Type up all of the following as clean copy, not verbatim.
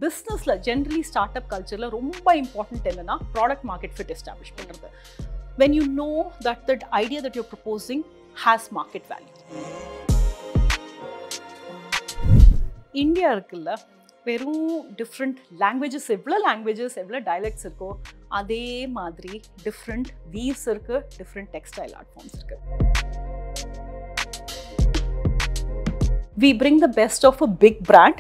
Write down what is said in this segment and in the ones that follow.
பிஸ்னஸில் generally start up கல்ச்சரில் ரொம்ப இம்பார்ட்டன்ட் என்னென்னா ப்ராடக்ட் மார்க்கெட் ஃபிட் எஸ்டாப்ளிஷ் பண்ணுறது. when you know that the idea that you're proposing has market value. India இருக்குல்ல, வெறும் டிஃப்ரெண்ட் லாங்குவேஜஸ், எவ்வளோ டைலெக்ட்ஸ் இருக்கோ அதே மாதிரி டிஃப்ரெண்ட் வீவ்ஸ் இருக்குது, டிஃப்ரெண்ட் டெக்ஸ்டைல் ஆர்ட் ஃபார்ம்ஸ் இருக்குது. We bring the best of a big brand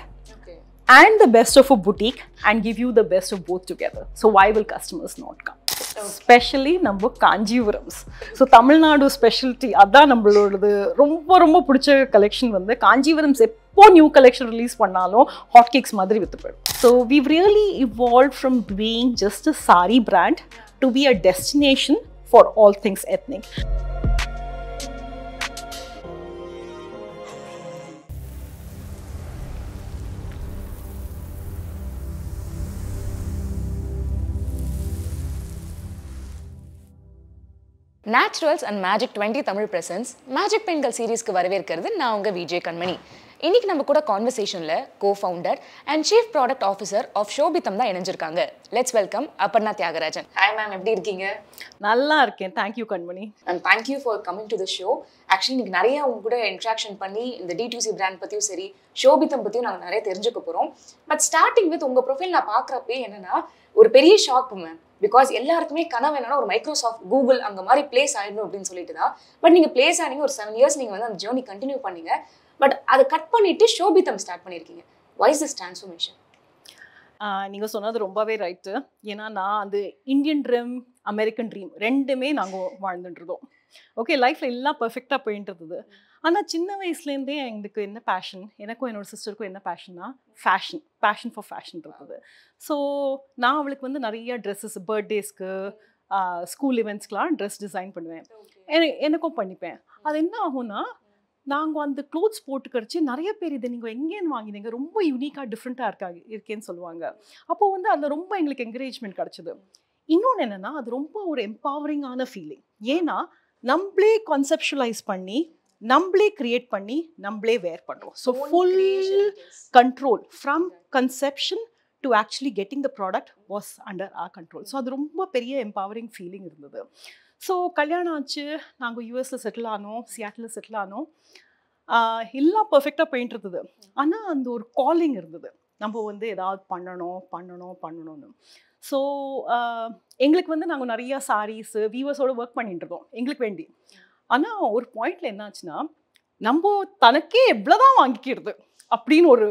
and the best of a boutique and give you the best of both together. So why will customers not come? Especially நம்ம காஞ்சிபுரம்ஸ். So Tamil Nadu speciality அதான் நம்மளோடது. ரொம்ப பிடிச்ச collection வந்து காஞ்சிபுரம்ஸ். எப்போ new collection release பண்ணாலும் hot cakes மாதிரி விற்று போயிடும். So we've really evolved from being just a saree brand to be a destination for all things ethnic. Naturals and magic 20 Tamil presents magic பெண்கள் சீரீஸ்க்கு வரவேற்கிறது நான் உங்கள் விஜய் கண்மணி. இன்னைக்கு நம்ம கூட கான்வர்சேஷனில் co-founder and chief product officer of Shobitam தான் இணைஞ்சிருக்காங்க. Let's welcome Aparna Thiagarajan. Hi ma'am, எப்படி இருக்கீங்க? நல்லா இருக்கேன், thank you Kanmani. And thank you for coming to the show. Actually இன்னைக்கு நிறைய உங்க கூட இன்ட்ராக்ஷன் பண்ணி இந்த D2C பிராண்ட் பற்றியும் சரி ஷோபிதம் பற்றியும் நாங்கள் நிறைய தெரிஞ்சுக்க போகிறோம். பட் ஸ்டார்டிங் வித் உங்கள் ப்ரொஃபைல் நான் பார்க்குறப்பே என்னன்னா ஒரு பெரிய ஷாக் மேம். பிகாஸ் எல்லாருக்குமே கனவு என்னன்னா ஒரு மைக்ரோசாஃப்ட், கூகுள் அங்கே மாதிரி பிளேஸ் ஆயிடணும் அப்படின்னு சொல்லிட்டு தான். பட் நீங்கள் பிளேஸ் ஆனீங்க, ஒரு 7 years நீங்கள் வந்து அந்த ஜேர்னி கண்டினியூ பண்ணீங்க. பட் அதை கட் பண்ணிட்டு ஷோபிதம் ஸ்டார்ட் பண்ணியிருக்கீங்க. What is this transformation? நீங்கள் சொன்னது ரொம்பவே ரைட்டு. ஏன்னா நான் அந்த இந்தியன் ட்ரீம், அமெரிக்கன் ட்ரீம் ரெண்டுமே நாங்கள் வாழ்ந்துட்டுருந்தோம். ஓகே, லைஃப்பில் எல்லாம் பர்ஃபெக்டாக போயிட்டு இருந்தது. ஆனால் சின்ன வயசுலேருந்தே எங்களுக்கு என்ன பேஷன், எனக்கும் என்னோட சிஸ்டருக்கும் என்ன பேஷன்னா பேஷன் ஃபார் ஃபேஷன் இருந்தது. ஸோ நான் அவளுக்கு வந்து நிறைய ட்ரெஸ்ஸஸ், பர்த்டேஸ்க்கு, ஸ்கூல் இவெண்ட்ஸ்க்கெலாம் ட்ரெஸ் டிசைன் பண்ணுவேன். எனக்கும் பண்ணிப்பேன். அது என்ன ஆகும்னா, நாங்கள் அந்த க்ளோத்ஸ் போட்டுக்கடிச்சு நிறைய பேர் இதை நீங்கள் எங்கேன்னு வாங்கினீங்க, ரொம்ப யூனிக்காக டிஃப்ரெண்ட்டாக இருக்கேன்னு சொல்லுவாங்க. அப்போது வந்து அதில் ரொம்ப எங்களுக்கு என்கரேஜ்மெண்ட் கிடச்சிது. இன்னொன்று என்னென்னா, அது ரொம்ப ஒரு எம்பவரிங்கான ஃபீலிங். ஏன்னா நம்மளே கான்செப்ஷுவலைஸ் பண்ணி, நம்மளே கிரியேட் பண்ணி, நம்மளே வேர் பண்ணுறோம். So full control from conception to actually getting the product was under R control. So அது ரொம்ப பெரிய எம்பவரிங் ஃபீலிங் இருந்தது. ஸோ கல்யாணம் ஆச்சு, நாங்கள் யூஎஸில் செட்டில் ஆனோம், சியாட்டில் செட்டில் ஆனோம். எல்லாம் பர்ஃபெக்டாக போயிட்டு இருந்தது. ஆனால் அந்த ஒரு காலிங் இருந்தது, நம்ம வந்து ஏதாவது பண்ணணும்னு. ஸோ எங்களுக்கு வந்து நாங்கள் நிறையா சாரீஸு வீவர்ஸோடு ஒர்க் பண்ணிட்டு இருந்தோம் எங்களுக்கு வேண்டி. ஆனால் ஒரு பாயிண்டில் என்ன ஆச்சுன்னா, நம்ம தனக்கே எவ்வளோதான் வாங்கிக்கிறது அப்படின்னு ஒரு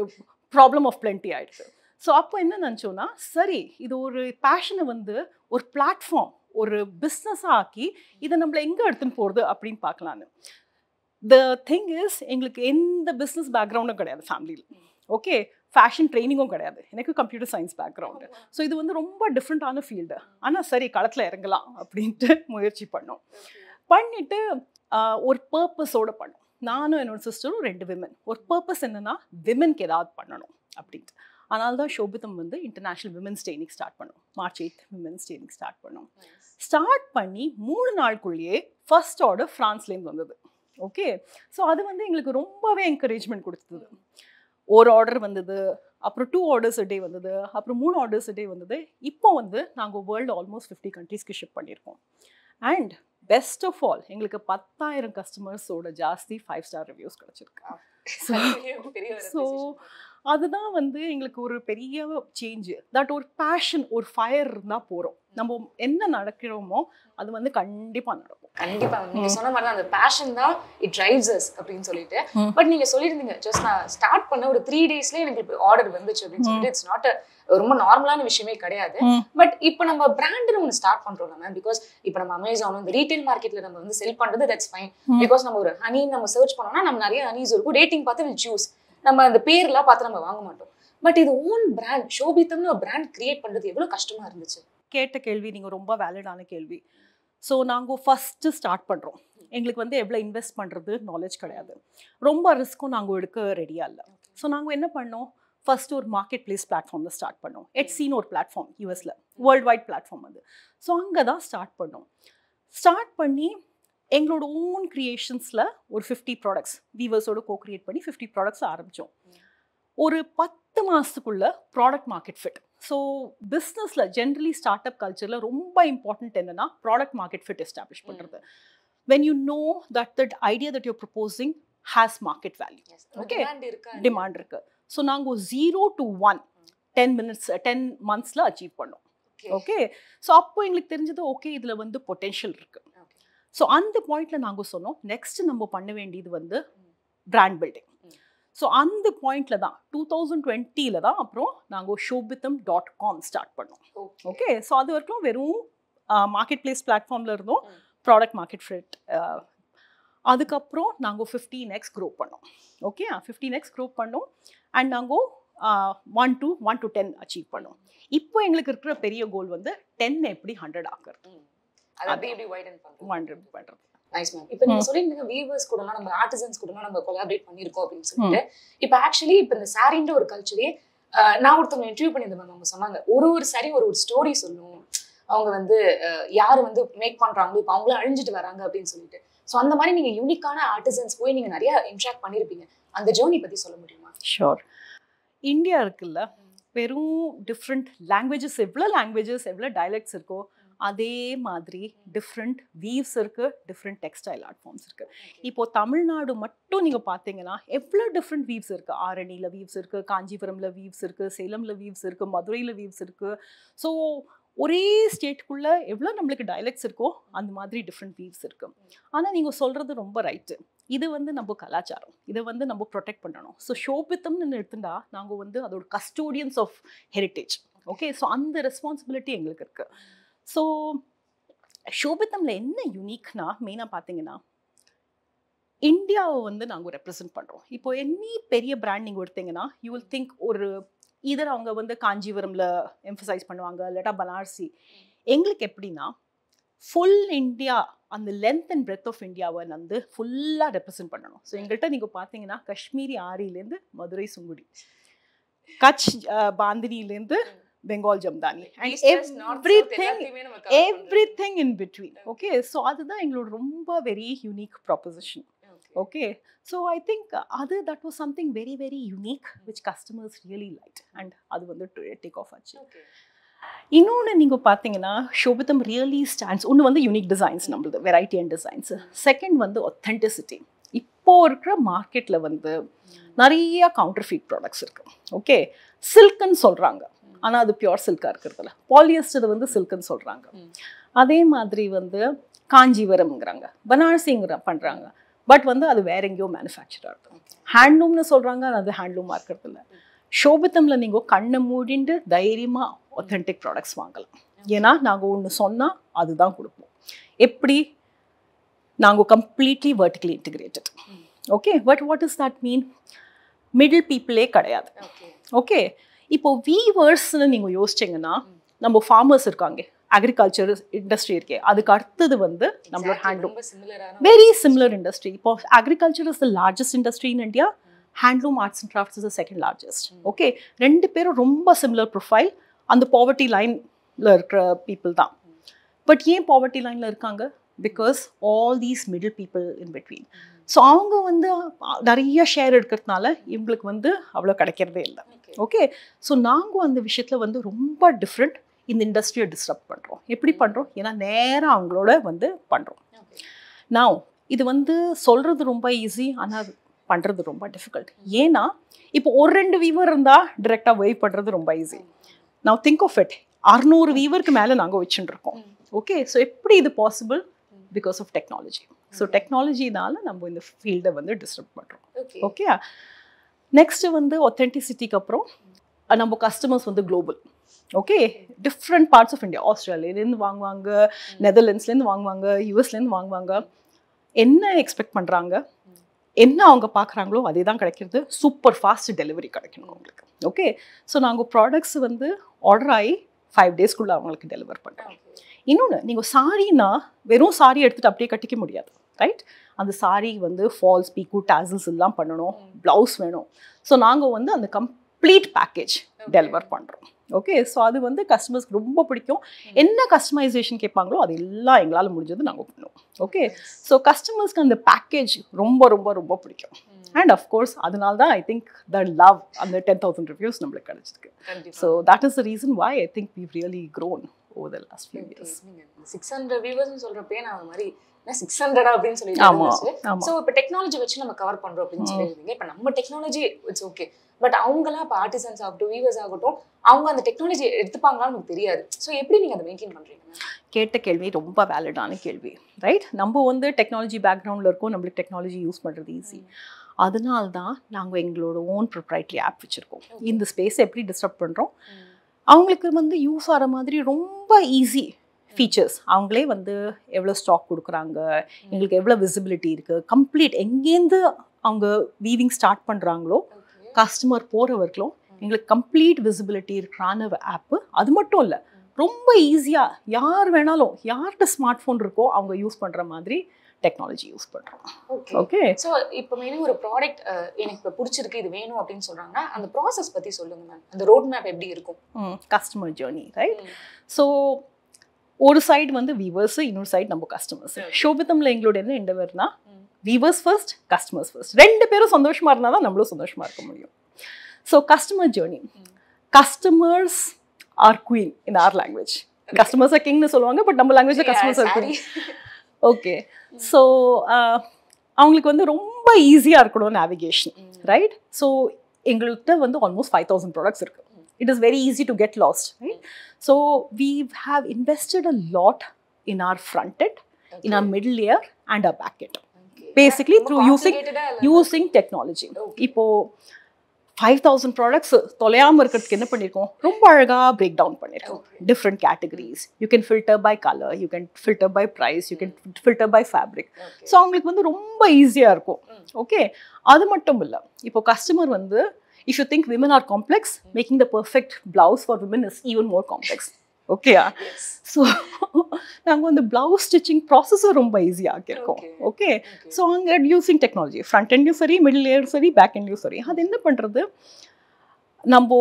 ப்ராப்ளம் ஆஃப் பிளென்டி ஆகிடுது. ஸோ அப்போ என்ன நினச்சோன்னா, சரி இது ஒரு பேஷனை வந்து ஒரு பிளாட்ஃபார்ம், ஒரு பிஸ்னஸாக ஆக்கி இதை நம்மளை எங்கே எடுத்துன்னு போகிறது அப்படின்னு பார்க்கலான்னு. த திங் இஸ், எங்களுக்கு எந்த பிஸ்னஸ் பேக்ரவுண்டும் கிடையாது ஃபேமிலியில். ஓகே, ஃபேஷன் ட்ரைனிங்கும் கிடையாது, எனக்கு கம்ப்யூட்டர் சயின்ஸ் பேக்ரவுண்டு. ஸோ இது வந்து ரொம்ப டிஃப்ரெண்ட்டான ஃபீல்டு. ஆனால் சரி களத்தில் இறங்கலாம் அப்படின்ட்டு முயற்சி பண்ணிவிட்டு ஒரு பர்பஸோடு பண்ணோம். நானும் என்னோட சிஸ்டரும் 2 விமன். ஒரு பர்பஸ் என்னென்னா, விமனுக்கு ஏதாவது பண்ணணும் அப்படின்ட்டு. அதனால தான் ஷோபிதம் வந்து இன்டர்நேஷ்னல் விமென்ஸ் டே இன்னைக்கு ஸ்டார்ட் பண்ணோம். March 8 விமென்ஸ் டே இன்னைக்கு ஸ்டார்ட் பண்ணோம். ஸ்டார்ட் பண்ணி 3 நாளுக்குள்ளேயே ஃபர்ஸ்ட் ஆர்டர் ஃப்ரான்ஸ்லேருந்து வந்தது. ஓகே, ஸோ அது வந்து எங்களுக்கு ரொம்பவே என்கரேஜ்மெண்ட் கொடுத்தது. ஒரு ஆர்டர் வந்தது, அப்புறம் 2 orders a day வந்தது, அப்புறம் 3 orders a day வந்தது. இப்போ வந்து நாங்கள் வேர்ல்டு ஆல்மோஸ்ட் 50 countries ஷிப் பண்ணியிருக்கோம். அண்ட் பெஸ்ட் ஆஃப் ஆல், எங்களுக்கு 10,000 கஸ்டமர்ஸோட ஜாஸ்தி 5-star ரிவ்யூஸ் கிடச்சிருக்கு. ஸோ அதுதான் வந்து எங்களுக்கு ஒரு பெரிய சேஞ்சு. தட் ஒரு பேஷன், ஒரு ஃபயர் இருந்தால் போகிறோம். நம்ம என்ன நடக்கிறோமோ அது வந்து கண்டிப்பாக நடக்கும். கண்டிப்பாக நீங்கள் சொன்ன மாதிரி தான், அந்த பேஷன் தான் இட் டிரைவ்ஸ் அஸ் அப்படின்னு சொல்லிட்டு. பட் நீங்கள் சொல்லியிருந்தீங்க, ஜஸ்ட் நான் ஸ்டார்ட் பண்ண ஒரு 3 daysலேயே எனக்கு இப்போ ஆர்டர் வந்துச்சு அப்படின்னு சொல்லிட்டு. இட்ஸ் நாட் ரொம்ப நார்மலான விஷயமே கிடையாது. பட் இப்போ நம்ம பிராண்டுன்னு ஒன்று ஸ்டார்ட் பண்ணுறோம் மேம். பிகாஸ் இப்போ நம்ம அமேசானும் இந்த ரீட்டைல் மார்க்கெட்டில் நம்ம வந்து செல் பண்ணுறது, தட்ஸ் ஃபைன். பிகாஸ் நம்ம ஒரு ஹனி நம்ம சர்ச் பண்ணோம்னா நம்ம நிறைய ஹனிஸ் இருக்கும், ரேட்டிங் பார்த்து வில் சூஸ். நம்ம அந்த பேர்லாம் பார்த்து நம்ம வாங்க மாட்டோம். பட் இது ஓன் பிராண்ட், ஷோபிதம்னு ஒரு பிராண்ட் கிரியேட் பண்ணுறது எவ்வளோ கஷ்டமாக இருந்துச்சு? கேட்ட கேள்வி நீங்கள் ரொம்ப வேலிடான கேள்வி. ஸோ நாங்கள் ஃபஸ்ட்டு ஸ்டார்ட் பண்ணுறோம். எங்களுக்கு வந்து எவ்வளோ இன்வெஸ்ட் பண்ணுறது நாலேஜ் கிடையாது, ரொம்ப ரிஸ்க்கும் நாங்கள் எடுக்க ரெடியாக இல்லை. ஸோ நாங்கள் என்ன பண்ணோம், ஃபஸ்ட்டு ஒரு மார்க்கெட் பிளேஸ் பிளாட்ஃபார்மில் ஸ்டார்ட் பண்ணோம். எட்ஸின்னு ஒரு பிளாட்ஃபார்ம் யூஎஸில், வேர்ல்டு வைட் பிளாட்ஃபார்ம் அது. ஸோ அங்கே தான் ஸ்டார்ட் பண்ணோம். ஸ்டார்ட் பண்ணி எங்களோட ஓன் க்ரியேஷன்ஸில் ஒரு 50 ப்ராடக்ட்ஸ் வீவர்ஸோடு கிரியேட் பண்ணி 50 ப்ராடக்ட்ஸ் ஆரம்பித்தோம். ஒரு 10 மாசத்துக்குள்ள ப்ராடக்ட் மார்க்கெட் ஃபிட். ஸோ பிஸ்னஸில் ஜென்ரலி ஸ்டார்ட் அப் கல்ச்சரில் ரொம்ப இம்பார்ட்டன்ட் என்னன்னா ப்ராடக்ட் மார்க்கெட் ஃபிட் எஸ்டாப்ளிஷ் பண்ணுறது. when you know that the idea that you're proposing has market value. Okay, demand இருக்கு. ஸோ நாங்கள் 0 to 1 10 monthsல அச்சீவ் பண்ணோம். ஓகே, ஸோ அப்போ எங்களுக்கு தெரிஞ்சது ஓகே இதில் வந்து பொட்டென்ஷியல் இருக்கு. ஸோ அந்த பாயிண்ட்ல நாங்கள் சொன்னோம் நெக்ஸ்ட் நம்ம பண்ண வேண்டியது வந்து பிராண்ட் பில்டிங். ஸோ அந்த பாயிண்ட்ல தான் 2020 தான் அப்புறம் நாங்கள் shobitham.com ஸ்டார்ட் பண்ணோம். ஓகே, ஸோ அது வரைக்கும் வெறும் மார்க்கெட் பிளேஸ் பிளாட்ஃபார்ம்ல இருந்தோம், ப்ராடக்ட் மார்க்கெட் ஃபிட். அதுக்கப்புறம் நாங்கள் 15x க்ரோ பண்ணோம். ஓகே, 15x க்ரோ பண்ணோம் அண்ட் நாங்கள் 1 to 10 அச்சீவ் பண்ணோம். இப்போ எங்களுக்கு இருக்கிற பெரிய கோல் வந்து 10 எப்படி 100 ஆக்குறது, பண்றது. Nice ma'am. இப்போ நீங்க சொல்லிருந்தீங்க வீவர்ஸ் கூடலாம் நம்ம ஆர்டிசன்ஸ் கூடலாம் நம்ம கொலாபரேட் பண்ணிருக்கோம் அப்படின்னு சொல்லிட்டு. இப்போ ஆக்சுவலி இப்போ இந்த சாரின்ற ஒரு கல்ச்சரே நான் ஒருத்தவங்க இன்டர்வியூ பண்ணியிருந்தேன் மேம். அவங்க சொன்னாங்க ஒரு சாரி ஒரு ஸ்டோரி சொல்லும், அவங்க வந்து யாரு வந்து மேக் பண்றாங்களோ இப்போ அவங்களும் அழிஞ்சிட்டு வராங்க அப்படின்னு சொல்லிட்டு. ஸோ அந்த மாதிரி நீங்க யூனிக்கான ஆர்டிசன்ஸ் போய் நீங்க நிறைய இன்ட்ராக்ட் பண்ணிருப்பீங்க, அந்த ஜேர்னி பத்தி சொல்ல முடியுமா? ஷோர். இந்தியா இருக்குல்ல, வெறும் டிஃப்ரெண்ட் லாங்குவேஜஸ், எவ்வளோ டயலெக்ட்ஸ் இருக்கோ அதே மாதிரி டிஃப்ரெண்ட் வீவ்ஸ் இருக்கு, டிஃப்ரெண்ட் டெக்ஸ்டைல் ஆர்ட் ஃபார்ம்ஸ் இருக்கு. இப்போ தமிழ்நாடு மட்டும் நீங்க பார்த்தீங்கன்னா எவ்வளோ டிஃப்ரெண்ட் வீவ்ஸ் இருக்கு. ஆரணியில் வீவ்ஸ் இருக்கு, காஞ்சிபுரம்ல வீவ்ஸ் இருக்கு, சேலம்ல வீவ்ஸ் இருக்கு, மதுரையில் வீவ்ஸ் இருக்கு. ஸோ ஒரே ஸ்டேட்டுக்குள்ள எவ்வளோ நம்மளுக்கு டயலெக்ட்ஸ் இருக்கோ அந்த மாதிரி டிஃப்ரெண்ட் வீவ்ஸ் இருக்கு. ஆனால் நீங்கள் சொல்றது ரொம்ப ரைட்டு. இது வந்து நம்ம கலாச்சாரம், இதை வந்து நம்ம ப்ரொடெக்ட் பண்ணணும். ஸோ ஷோபித்தம்னு எடுத்துட்டா நாங்கள் வந்து அதோட custodians of heritage. Okay, so அந்த ரெஸ்பான்சிபிலிட்டி எங்களுக்கு இருக்கு. ஸோ ஷோபித்தம்ல என்ன யூனிக்னா மெயினாக பார்த்தீங்கன்னா இந்தியாவை வந்து நாங்கள் ரெப்ரசென்ட் பண்ணுறோம். இப்போ எனி பெரிய பிராண்ட் நீங்கள் எடுத்தீங்கன்னா யூ வில் திங்க் ஒரு இதர் அவங்க வந்து காஞ்சிபுரம்ல எம்ஃபசைஸ் பண்ணுவாங்க, இல்லாட்டா பனாரசி. எங்களுக்கு எப்படின்னா ஃபுல் இந்தியா, அந்த லென்த் அண்ட் பிரெத் ஆஃப் இந்தியாவை வந்து ஃபுல்லாக ரெப்ரசென்ட் பண்ணணும். ஸோ எங்கள்கிட்ட நீங்கள் பார்த்தீங்கன்னா Kashmiri ஆரியிலேருந்து Madurai Sungudi, Kutch பாந்தினிலேருந்து Bengal Jamdani and everything in between. Okay, so அதுதான் எங்களோட ரொம்ப very unique proposition. Okay, so I think that was something very very unique which customers really liked and அது வந்து take off ஆச்சு. இன்னொன்று நீங்கள் பார்த்தீங்கன்னா ஷோபித்தம் ரியலி ஸ்டாண்ட்ஸ், ஒன்று வந்து யூனிக் டிசைன்ஸ், நம்மளது வெரைட்டி அண்ட் டிசைன்ஸ். செகண்ட் வந்து ஒத்தென்டிசிட்டி. இப்போ இருக்கிற மார்க்கெட்டில் வந்து நிறைய கவுண்டர்ஃபீட் ப்ராடக்ட்ஸ் இருக்கு. ஓகே, சில்க்குன்னு சொல்கிறாங்க, ஆனால் அது பியோர் சில்காக இருக்கிறதுல, பாலியஸ்டர் வந்து சில்க்குன்னு சொல்கிறாங்க. அதே மாதிரி வந்து காஞ்சிபுரம்ங்கிறாங்க, பனாரசிங்கிற பண்ணுறாங்க, பட் வந்து அது வேற எங்கேயோ மேனுஃபேக்சராக இருக்கும். ஹேண்ட்லூம்னு சொல்கிறாங்க, அது ஹேண்ட்லூமாக இருக்கிறதில்ல. ஷோபித்தமில் நீங்கள் கண்ணை மூடிண்டு தைரியமாக ஒத்தென்டிக் ப்ராடக்ட்ஸ் வாங்கலாம். ஏன்னா நாங்கள் ஒன்று சொன்னால் அதுதான் கொடுப்போம். எப்படி நாங்கள் completely vertically integrated. Okay, but what is that mean? Middle பீப்புளே கிடையாது. ஓகே, இப்போ வீவர்ஸ்னு நீங்கள் யோசிச்சிங்கன்னா நம்ம ஃபார்மர்ஸ் இருக்காங்க, அக்ரிகல்ச்சர் இண்டஸ்ட்ரி இருக்கே, அதுக்கு அடுத்தது வந்து நம்மளோட ஹேண்ட்லூம். Very similar industry. இப்போ agriculture is the largest industry in India, handloom arts and crafts is the second largest. Okay, ரெண்டு பேரும் ரொம்ப சிமிலர் ப்ரொஃபைல், அந்த பாவர்ட்டி லைனில் இருக்கிற பீப்புள் தான். பட் ஏன் பாவர்ட்டி லைனில் இருக்காங்க? Because all these middle people in between. So அவங்க வந்து நிறைய ஷேர் எடுக்கிறதுனால இவங்களுக்கு வந்து அவ்வளோ கிடைக்கிறதே இல்லை. ஓகே, ஸோ நாங்கள் அந்த விஷயத்தில் வந்து ரொம்ப டிஃப்ரெண்ட், இந்த இண்டஸ்ட்ரியை டிஸ்டர்ப் பண்ணுறோம். எப்படி பண்ணுறோம்? ஏன்னா நேராக அவங்களோட வந்து பண்ணுறோம். நான் இது வந்து சொல்கிறது ரொம்ப ஈஸி, ஆனால் பண்ணுறது ரொம்ப டிஃபிகல்ட். ஏன்னா இப்போ ஒரு 2 வீவர் இருந்தால் டிரெக்டாக வெயிட் பண்ணுறது ரொம்ப ஈஸி. நான் திங்க் ஆஃப் இட், 600 வீவருக்கு மேலே நாங்கள் வச்சுட்டு இருக்கோம். ஓகே, ஸோ எப்படி இது possible? Because of technology. So டெக்னாலஜினால நம்ம இந்த ஃபீல்டை வந்து டிஸ்டர்ப் பண்ணுறோம். ஓகே, நெக்ஸ்ட்டு வந்து ஒத்தென்டிசிட்டிக்கு அப்புறம் நம்ம கஸ்டமர்ஸ் வந்து global. Okay, different parts of India, ஆஸ்திரேலியாலேருந்து வாங்குவாங்க, நெதர்லாண்ட்ஸ்லேருந்து வாங்குவாங்க, யூஎஸ்லேருந்து வாங்குவாங்க. என்ன எக்ஸ்பெக்ட் பண்ணுறாங்க, என்ன அவங்க பார்க்குறாங்களோ அதே தான் கிடைக்கிறது. சூப்பர் ஃபாஸ்ட் டெலிவரி கிடைக்கணும் அவங்களுக்கு. ஓகே, ஸோ நாங்கள் ப்ராடக்ட்ஸ் வந்து ஆர்டர் ஆகி 5 டேஸ்க்குள்ளே அவங்களுக்கு டெலிவர் பண்ணுறோம். இன்னொன்று, நீங்கள் சாரின்னா வெறும் சாரி எடுத்துகிட்டு அப்படியே கட்டிக்க முடியாது, ரைட்? அந்த சாரி வந்து ஃபால்ஸ், பீக்கு, டாசல்ஸ் எல்லாம் பண்ணணும், ப்ளவுஸ் வேணும். ஸோ நாங்கள் வந்து அந்த கம்ப்ளீட் பேக்கேஜ் டெலிவர் பண்ணுறோம். ஓகே, ஸோ அது வந்து கஸ்டமர்ஸ்க்கு ரொம்ப பிடிக்கும். என்ன கஸ்டமைசேஷன் கேட்பாங்களோ அது எல்லாம் எங்களால் முடிஞ்சது நாங்கள் பண்ணுவோம். ஓகே, ஸோ கஸ்டமர்ஸ்க்கு அந்த பேக்கேஜ் ரொம்ப ரொம்ப ரொம்ப பிடிக்கும். அண்ட் அஃப்கோர்ஸ் அதனால தான் ஐ திங்க் த லவ் அந்த 10,000 ரிவ்யூஸ் நம்மளுக்கு கிடைச்சிருக்கு. So that is the reason why I think we've really grown over the last few years. 600 viewers சொல்றப்பே நான் மாதிரி 600 அப்படின்னு சொல்லிட்டு சோ இப்ப டெக்னாலஜி வச்சு நம்ம கவர் பண்றோம் அப்படின்னு சொல்லிருந்தீங்க. இப்ப நம்ம டெக்னாலஜி இட்ஸ் ஓகே, பட் அவங்கலாம் இப்ப ஆர்டிசன்ஸ் ஆகட்டும் வியூவர்ஸ் ஆகட்டும் அவங்க அந்த டெக்னாலஜி எடுத்துப்பாங்களான்னு நமக்கு தெரியாது. சோ எப்படி நீங்க அதை மெயின்டைன் பண்றீங்க? கேட்ட கேள்வி ரொம்ப வேலிடான கேள்வி, ரைட்? நம்ம வந்து டெக்னாலஜி பேக்ரவுண்டில் இருக்கோம், நம்மளுக்கு டெக்னாலஜி யூஸ் பண்ணுறது ஈஸி. அதனால தான் நாங்கள் எங்களோட ஓன் ப்ரொப்ரைட்டரி ஆப் வச்சுருக்கோம். இந்த ஸ்பேஸை எப்படி டிஸ்டர்ப் பண்ணுறோம், அவங்களுக்கு வந்து யூஸ் ஆகிற மாதிரி ரொம்ப ஈஸி ஃபீச்சர்ஸ். அவங்களே வந்து எவ்வளோ ஸ்டாக் கொடுக்குறாங்க, எங்களுக்கு எவ்வளோ விசிபிலிட்டி இருக்குது, கம்ப்ளீட் எங்கேருந்து அவங்க வீவிங் ஸ்டார்ட் பண்ணுறாங்களோ கஸ்டமர் போகிற வரைக்கும் எங்களுக்கு கம்ப்ளீட் விசிபிலிட்டி இருக்கிறான ஆப்பு. அது மட்டும் இல்லை, ரொம்ப ஈஸியாக யார் வேணாலும் யார்கிட்ட ஸ்மார்ட் ஃபோன் இருக்கோ அவங்க யூஸ் பண்ணுற மாதிரி டெக்னாலஜி யூஸ் பண்ணுறோம். ஓகே. ஸோ இப்போ மெயினாக ஒரு ப்ராடக்ட் எனக்கு இப்போ பிடிச்சிருக்கு இது வேணும் அப்படின்னு சொல்கிறாங்கன்னா அந்த ப்ராசஸ் பற்றி சொல்லுங்க மேம். அந்த ரோட் மேப் எப்படி இருக்கும்? Customer journey, right? ஸோ ஒரு சைடு வந்து வீவர்ஸ், இன்னொரு சைடு நம்ம கஸ்டமர்ஸ். ஷோபிதம்ல எங்களோட என்ன எண்டவர்னா வீவர்ஸ் ஃபர்ஸ்ட், கஸ்டமர்ஸ் ஃபர்ஸ்ட். ரெண்டு பேரும் சந்தோஷமா இருந்தால் தான் நம்மளும் சந்தோஷமா இருக்க முடியும். So customer journey, customers are queen in our language. Customers are கிங்னு சொல்லுவாங்க, பட் நம்ம லாங்குவேஜ்ல customers are queen. Okay. So அவங்களுக்கு வந்து ரொம்ப ஈஸியாக இருக்கணும் நேவிகேஷன், ரைட்? ஸோ எங்கள்கிட்ட வந்து ஆல்மோஸ்ட் 5,000 ப்ராடக்ட்ஸ் இருக்குது. It is very easy to get lost, right? So we have invested a lot in our front end, in our middle layer and our back end. Basically through using technology. இப்போ 5,000 products தொலையாமல் இருக்கிறதுக்கு என்ன பண்ணியிருக்கோம், ரொம்ப அழகாக break down பண்ணியிருக்கோம். Different categories, you can filter by colour, you can filter by price, you can filter by fabric. So அவங்களுக்கு வந்து ரொம்ப ஈஸியாக இருக்கும். ஓகே. அது மட்டும் இல்லை, இப்போ கஸ்டமர் வந்து if you think women are complex, making the perfect blouse for women is even more complex. Okay. Yes. So நாங்க வந்து blouse stitching process ரொம்ப ஈஸியா ஆக்கியிருக்கோம். ஓகே. ஸோ அங்கே யூசிங் டெக்னாலஜி ஃப்ரண்ட் எண்ட்லையும் சரி, மிடில் லேயரும் சரி, பேக் எண்ட்லையும் சரி. அது என்ன பண்ணுறது, நம்ம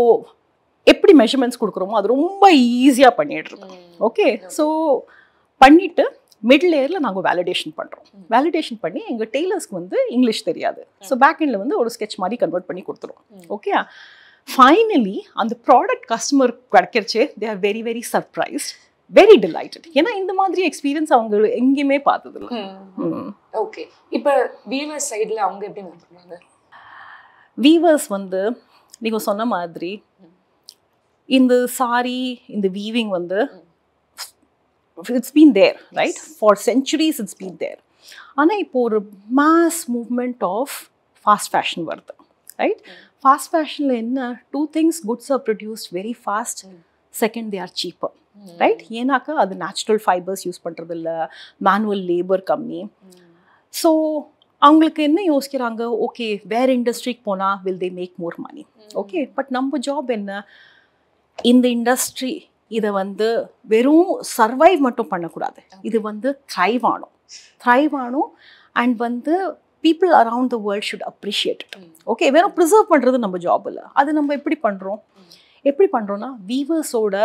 எப்படி மெஷர்மெண்ட்ஸ் கொடுக்குறோமோ அது ரொம்ப ஈஸியாக பண்ணிடுறோம். ஓகே. ஸோ பண்ணிவிட்டு மிடில் லேயரில் நாங்கள் வேலிடேஷன் பண்ணுறோம். வேலிடேஷன் பண்ணி எங்கள் டெய்லர்ஸ்க்கு வந்து இங்கிலீஷ் தெரியாது. ஸோ பேக் எண்டில் வந்து ஒரு ஸ்கெட்ச் மாதிரி கன்வெர்ட் பண்ணி கொடுத்துருவோம். ஓகே. ஃபைனலி அந்த ப்ராடக்ட் கஸ்டமர் கிடைக்கிறச்சே they are very very surprised, very delighted. ஏன்னா இந்த மாதிரி எக்ஸ்பீரியன்ஸ் அவங்க எங்கேயுமே பார்த்ததில்ல. ஓகே. இப்போ வீவர்ஸ் சைடில் அவங்க எப்படி பண்ணுறாங்க? வீவர்ஸ் வந்து நீங்கள் சொன்ன மாதிரி இந்த சாரி, இந்த வீவிங் வந்து it's been there, right? For centuries it's been there. ஆனா இப்போ ஒரு mass movement of fast fashion வருது, right? Fast fashionல என்ன, two things, goods are produced very fast, second they are cheaper, right? ஏனாக்கா அது natural fibers யூஸ் பண்றது இல்ல, manual labor கம்மி. So அவங்களுக்கு என்ன யோசிக்கிறாங்க, ஓகே வேற இண்டஸ்ட்ரிக்கு போனா will they make more money? Okay. But நம்ம ஜாப் என்ன, இந்த இண்டஸ்ட்ரி இதை வந்து வெறும் சர்வைவ் மட்டும் பண்ணக்கூடாது, இது வந்து த்ரைவ் ஆனும் அண்ட் வந்து people around the world should appreciate it. Okay. வெறும் ப்ரிசர்வ் பண்ணுறது நம்ம ஜாப் இல்லை. அது நம்ம எப்படி பண்ணுறோம்னா வீவர்ஸோட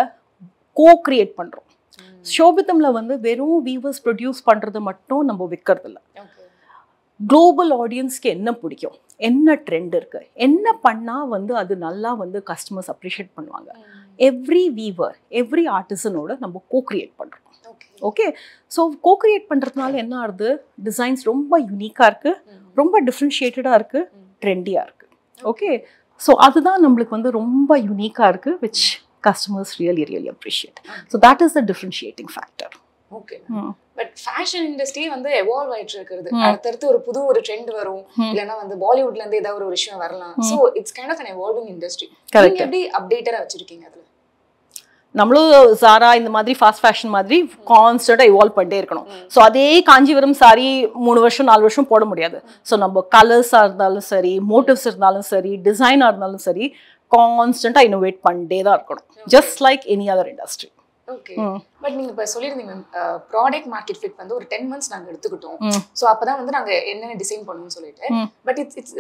கோ-கிரியேட் பண்ணுறோம். ஷோபிதமில் வந்து வெறும் வீவர்ஸ் ப்ரொடியூஸ் பண்ணுறது மட்டும் நம்ம விற்கிறது இல்லை. குளோபல் ஆடியன்ஸ்க்கு என்ன பிடிக்கும், என்ன ட்ரெண்ட் இருக்குது, என்ன பண்ணால் வந்து அது நல்லா வந்து கஸ்டமர்ஸ் அப்ரிஷியேட் பண்ணுவாங்க. எவ்ரி வீவர், எவ்ரி ஆர்டிசனோட நம்ம கோ-கிரியேட் பண்ணுறோம். ஓகே. ஸோ கோ-கிரியேட் பண்ணுறதுனால என்ன ஆகுது, டிசைன்ஸ் ரொம்ப யூனிக்காக இருக்குது, ரொம்ப டிஃப்ரென்ஷியேட்டடாக இருக்குது, ட்ரெண்டியாக இருக்குது. ஓகே. ஸோ அதுதான் நம்மளுக்கு வந்து ரொம்ப யூனிக்காக இருக்குது, which customers really really appreciate. So that is the differentiating factor. Okay. But fashion industry வந்து எவால்வ் ஆயிட்டு இருக்குது. அடுத்தடுத்து ஒரு ட்ரெண்ட் வரும், இல்லைன்னா வந்து பாலிவுட்ல இருந்து ஏதாவது ஒரு விஷயம் வரலாம். So it's kind of an evolving industry. நீங்க எப்படி அப்டேட்டடா வச்சிருக்கீங்க அதுல? நம்மளும் சாரா இந்த மாதிரி ஃபாஸ்ட் ஃபேஷன் மாதிரி கான்ஸ்டன்டா இவால்வ் பண்ணிட்டே இருக்கணும். ஸோ அதே காஞ்சிபுரம் சாரி 3 வருஷம் 4 வருஷம் போட முடியாது. ஸோ நம்ம கலர்ஸாக இருந்தாலும் சரி, மோட்டிவ்ஸ் இருந்தாலும் சரி, டிசைனாக இருந்தாலும் சரி, கான்ஸ்டன்டா இன்னோவேட் பண்ணிட்டே தான் இருக்கணும். Just like any other industry. Okay. But நீங்க இப்ப சொல்லிருந்தீங்க ப்ராடக்ட் மார்க்கெட் ஃபிட் வந்து ஒரு 10 months நாங்க எடுத்துக்கிட்டோம். சோ அப்பதான் வந்து நாங்க என்னென்ன டிசைன் பண்ணணும்னு சொல்லிட்டு. But it's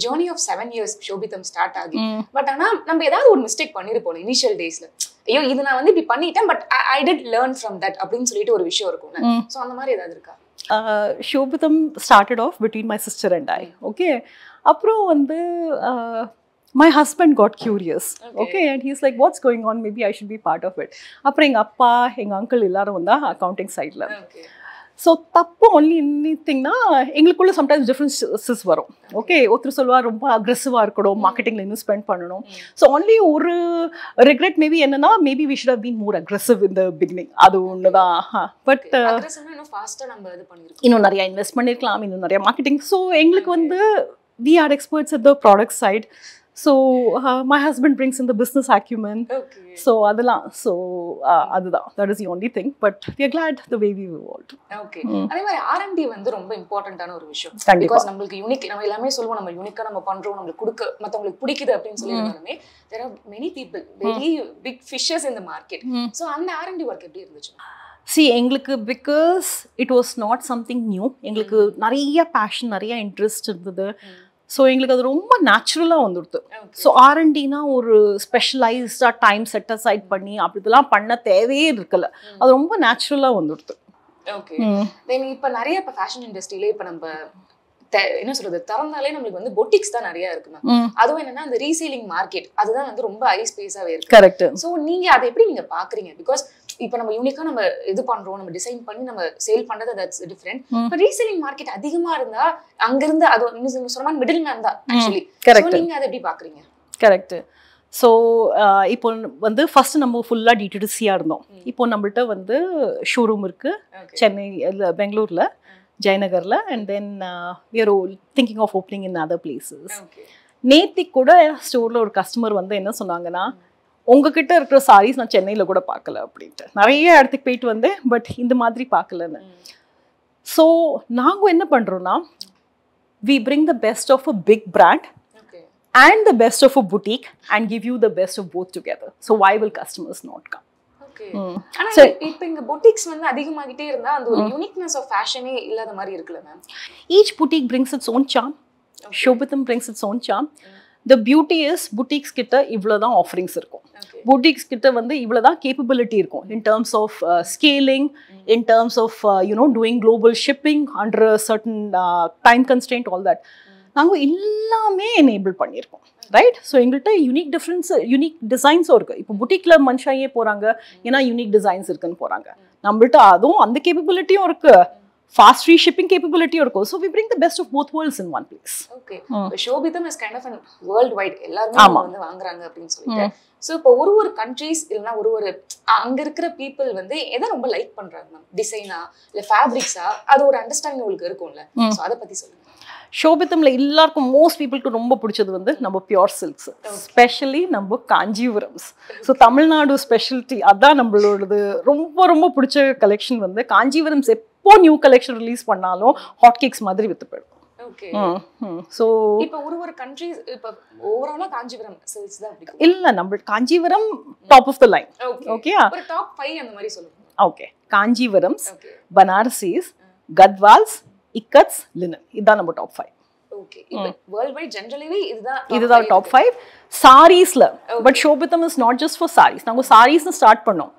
journey of 7 years Shobitam start ஆகி. பட் ஆனா நம்ம ஏதாவது ஒரு மிஸ்டேக் பண்ணிருப்போம் இனிஷியல் டேஸ்ல. ஐயோ இது நான் வந்து இப்படி பண்ணிட்டேன், but I did learn from that அப்படின்னு சொல்லிட்டு ஒரு விஷயம் இருக்கும். சோ அந்த மாதிரி ஏதாவது இருக்கா? Shobhitam started off between my sister and I. Okay. அப்புறம் வந்து my husband got curious. Okay, and he's like, what's going on? Maybe I should be part of it. அப்புறம் எங்கள் அப்பா எங்கள் அங்கிள் எல்லாரும் வந்தா அக்கௌண்டிங் சைடில். ஸோ தப்பு ஒன்லி எனிதிங்னா எங்களுக்குள்ள சம்டைம்ஸ் டிஃப்ரென்சஸ் வரும். ஓகே, ஒருத்தர் சொல்லுவார் ரொம்ப அக்ரெசிவாக இருக்கணும், மார்க்கெட்டிங்கில் இன்னும் ஸ்பெண்ட் பண்ணணும். ஸோ ஒன்லி ஒரு ரிக்ரெட் மேபி என்னன்னா, maybe we should have been more aggressive in the beginning. அது ஒன்று தான். பட் இன்னும் நிறைய இன்வெஸ்ட் பண்ணியிருக்கலாம், இன்னும் நிறைய மார்க்கெட்டிங். ஸோ எங்களுக்கு வந்து we are experts at the product side. So my husband brings in the business acumen. So adala, so adudha, that is the only thing, but we are glad the way we evolved. Okay, adhe mari R&D வந்து ரொம்ப இம்பார்ட்டன்ட்டான ஒரு விஷயம். Because நமக்கு unique, நம்ம எல்லாமே சொல்லுவோம், நம்ம யூனிக்கா நம்ம பண்றோம், நமக்கு கொடுக்க மத்தவங்களுக்கு பிடிக்குது அப்படினு சொல்லிருந்தாலுமே there are many people, very big fishes in the market. So அந்த R&D work எப்படி இருந்துச்சு? See, எங்களுக்கு because it was not something new, எங்களுக்கு நிறைய passion, நிறைய interest இருந்தது. ஸோ எங்களுக்கு அது ரொம்ப நேச்சுரலாக வந்துடுது. ஸோ R&Dனா ஒரு ஸ்பெஷலைஸ்டாக டைம் செட் அசைட் பண்ணி அப்படி இதெல்லாம் பண்ண தேவையே இருக்கல. அது ரொம்ப நேச்சுரலாக வந்துடுது. ஓகே, தென் இப்போ நிறைய இப்போ ஃபேஷன் இண்டஸ்ட்ரியிலே இப்போ நம்ம என்ன சொல்றது, திறந்தாலே நம்மளுக்கு வந்து பொட்டிக்ஸ் தான் நிறைய இருக்கு மேம். அதுவும் என்னன்னா அந்த ரீசேலிங் மார்க்கெட், அதுதான் வந்து ரொம்ப ஹை ஸ்பேஸாவே இருக்கு. கரெக்ட். ஸோ நீங்க அதை எப்படி நீங்க பாக்குறீங்க? பிகாஸ் இப்போ நம்ம யூனிக்கா நம்ம இது பண்றோம், நம்ம டிசைன் பண்ணி நம்ம சேல் பண்றது, தட்ஸ் டிஃபரெண்ட். இப்போ ரீசேலிங் மார்க்கெட் அதிகமா இருந்தா அங்க இருந்து அது நீங்க சொன்ன மிடில் மேன் தான் ஆக்சுவலி. கரெக்ட். நீங்க அதை எப்படி பாக்குறீங்க? கரெக்ட். ஸோ இப்போ வந்து ஃபர்ஸ்ட் நம்ம ஃபுல்லாக டிடிசியாக இருந்தோம். இப்போ நம்மள்ட்ட வந்து ஷோரூம் இருக்கு சென்னை, பெங்களூர்ல, ஜெயநகர்ல, and then we are thinking of opening in other places. நேத்தி கூட ஸ்டோர்ல ஒரு கஸ்டமர் வந்து என்ன சொன்னாங்கன்னா, உங்ககிட்ட இருக்கிற சாரீஸ் நான் சென்னையில் கூட பார்க்கல அப்படின்ட்டு. நிறைய இடத்துக்கு போயிட்டு வந்தேன், பட் இந்த மாதிரி பார்க்கலன்னு. ஸோ நாங்கள் என்ன பண்ணுறோன்னா, we bring the best of a big brand and the best of a boutique and give you the best of both together. So why will customers not come? ஆனா இப்போ இங்க பொட்டிக்ஸ் வந்து அதிகமாகிட்டே இருந்தா அந்த ஒரு யூனிக்னஸ் ஆஃப் ஃபேஷனே இல்லாத மாதிரி இருக்குல ma'am. Each boutique brings its own charm. Shobitham brings its own charm. The beauty is boutiques கிட்ட இவ்வளவுதான் ஆஃபரிங்ஸ் இருக்கும். boutiques கிட்ட வந்து இவ்வளவுதான் கேப்பபிலிட்டி இருக்கும் in terms of scaling, in terms of doing global shipping under a certain time constraint, all that. நாங்க எல்லாமே enable பண்ணியிருக்கோம், ரைட்? ஸோ எங்கள்கிட்ட யூனிக் டிசைன்ஸும் இருக்குது. இப்போ புட்டிக்கில் மனுஷாயே போகிறாங்க, ஏன்னா யூனிக் டிசைன்ஸ் இருக்குன்னு போகிறாங்க. நம்மள்ட்ட அதுவும் அந்த கேப்பபிலிட்டியும் இருக்குது, ஃபாஸ்ட் ஃப்ரீ ஷிப்பிங் கேப்பபிலிட்டியும் இருக்கும். So we bring the best of both worlds in one place. Okay, Shobitam is kind of an world wide, எல்லாருமே வந்து வாங்குறாங்க அப்படின்னு சொல்லிட்டு. ஸோ இப்போ ஒரு கண்ட்ரீஸ் இல்லைன்னா ஒரு அங்க இருக்கிற பீப்புள் வந்து எதை ரொம்ப லைக் பண்றாங்க மேம்? டிசைனா இல்லை ஃபேப்ரிக்ஸா? அது ஒரு அண்டர்ஸ்டாண்டிங் உங்களுக்கு இருக்கும்ல, ஸோ அதை பற்றி சொல்லுங்க. ஷோபிதம்ல எல்லாருக்கும் மோஸ்ட் பீப்புளுக்கு ரொம்ப பிடிச்சது வந்து நம்ம பியூர் சில்க்ஸ், ஸ்பெஷலி நம்ம காஞ்சிபுரம்ஸ். ஸோ தமிழ்நாடு ஸ்பெஷாலிட்டி அதான் நம்மளோடது. ரொம்ப ரொம்ப பிடிச்ச கலெக்ஷன் வந்து காஞ்சிபுரம்ஸ். எப்போ நியூ கலெக்ஷன் ரிலீஸ் பண்ணாலும் ஹாட் கேக்ஸ் மாதிரி வித்து போயிடும். ஓகே, ஸோ இப்போ ஒரு கண்ட்ரீஸ் இப்போ ஓவராலா காஞ்சிபுரம் சில்க்ஸ் தான் பிடிக்கும் இல்ல? நம்ம Kanchipuram top of the line. Okay, ஒரு டாப் 5 அந்த மாதிரி சொல்லுங்க. ஓகே, காஞ்சிபுரம்ஸ், பனாரசிஸ், கத்வால்ஸ், இக்கட்ஸ், லினன், இதுதான் நம்ம டாப் 5. ஓகே, இப்போ வேர்ல்ட் வைட் ஜெனரலி இதுதான் டாப் 5 சாரீஸ்ல. But Shobitam is not just for sarees. நாங்கள் சாரீஸ்னு ஸ்டார்ட் பண்ணோம்.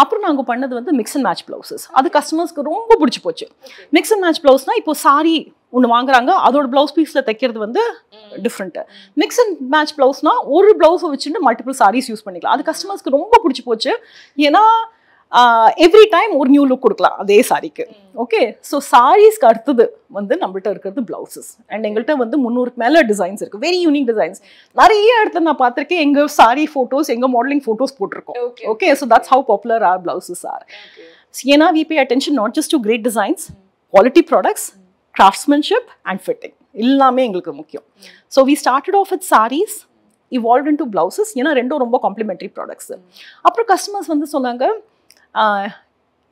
அப்புறம் நாங்கள் பண்ணது வந்து மிக்ஸ் அண்ட் மேட்ச் பிளவுசஸ். அது கஸ்டமர்ஸ்க்கு ரொம்ப பிடிச்சி போச்சு. மிக்ஸ் அண்ட் மேட்ச் பிளவுஸ்னா இப்போ சாரி ஒன்று வாங்குறாங்க, அதோட பிளவுஸ் பீஸில் தைக்கிறது வந்து டிஃப்ரெண்ட்டு. மிக்ஸ் அண்ட் மேட்ச் பிளவுஸ்னா ஒரு பிளவுஸை வச்சுட்டு மல்டிபிள் சாரீஸ் யூஸ் பண்ணிக்கலாம். அது கஸ்டமர்ஸ்க்கு ரொம்ப பிடிச்சி போச்சு. ஏன்னா எவ்ரி டைம் ஒரு நியூ லுக் கொடுக்கலாம் அதே சாரிக்கு. ஓகே, ஸோ சாரீஸ்க்கு அடுத்தது வந்து நம்மள்ட்ட இருக்கிறது பிளவுசஸ். அண்ட் எங்கள்கிட்ட வந்து 300க்கு மேலே டிசைன்ஸ் இருக்குது, வெரி யூனிக் டிசைன்ஸ். நிறைய இடத்துல நான் பார்த்துருக்கேன் எங்கள் சாரி ஃபோட்டோஸ், எங்கள் மாடலிங் ஃபோட்டோஸ் போட்டிருக்கோம். Okay, so that's how popular are blouses are. ஏன்னா we pay attention not just to great designs, quality products, craftsmanship and fitting, எல்லாமே எங்களுக்கு முக்கியம். So we started off with sarees, evolved into blouses. ஏன்னா ரெண்டும் ரொம்ப complimentary products. அப்புறம் customers வந்து சொன்னாங்க,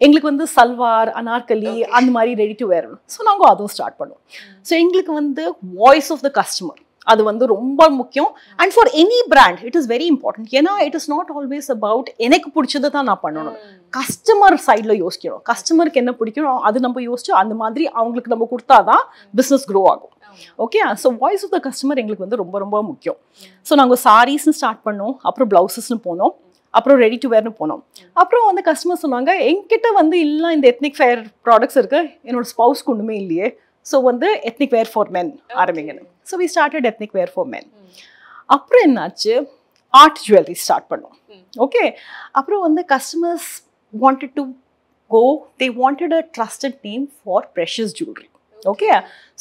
எங்களுக்கு வந்து சல்வார், அனார்கலி அந்த மாதிரி ரெடி டு வேர். ஸோ நாங்கள் அதுவும் ஸ்டார்ட் பண்ணுவோம். ஸோ எங்களுக்கு வந்து வாய்ஸ் ஆஃப் த கஸ்டமர் அது வந்து ரொம்ப முக்கியம். And for any brand it is very important. ஏன்னா it is not always about எனக்கு பிடிச்சதை தான் நான் பண்ணணும். கஸ்டமர் சைடில் யோசிக்கணும். கஸ்டமருக்கு என்ன பிடிக்கணும் அது நம்ம யோசிச்சு அந்த மாதிரி அவங்களுக்கு நம்ம கொடுத்தாதான் பிஸ்னஸ் க்ரோ ஆகும். Okay, so voice of the customer எங்களுக்கு வந்து ரொம்ப ரொம்ப முக்கியம். ஸோ நாங்கள் சாரீஸ்ன்னு ஸ்டார்ட் பண்ணோம், அப்புறம் பிளவுசஸ்ன்னு போனோம், அப்புறம் ரெடி டு வேர்னு போனோம். அப்புறம் வந்து கஸ்டமர் சொன்னாங்க, என்கிட்ட வந்து இல்லை இந்த எத்னிக் ஃபேர் ப்ராடக்ட்ஸ் இருக்குது, என்னோட ஸ்பவுஸ்க்கு ஒன்றுமே இல்லையே, ஸோ வந்து ethnic wear for men ஆரம்பிங்கன்னு. So we started ethnic wear for men. அப்புறம் என்னாச்சு, ஆர்ட் ஜுவல்லரி ஸ்டார்ட் பண்ணோம். ஓகே, அப்புறம் வந்து customers wanted to go, they wanted a trusted name for precious jewelry. Okay,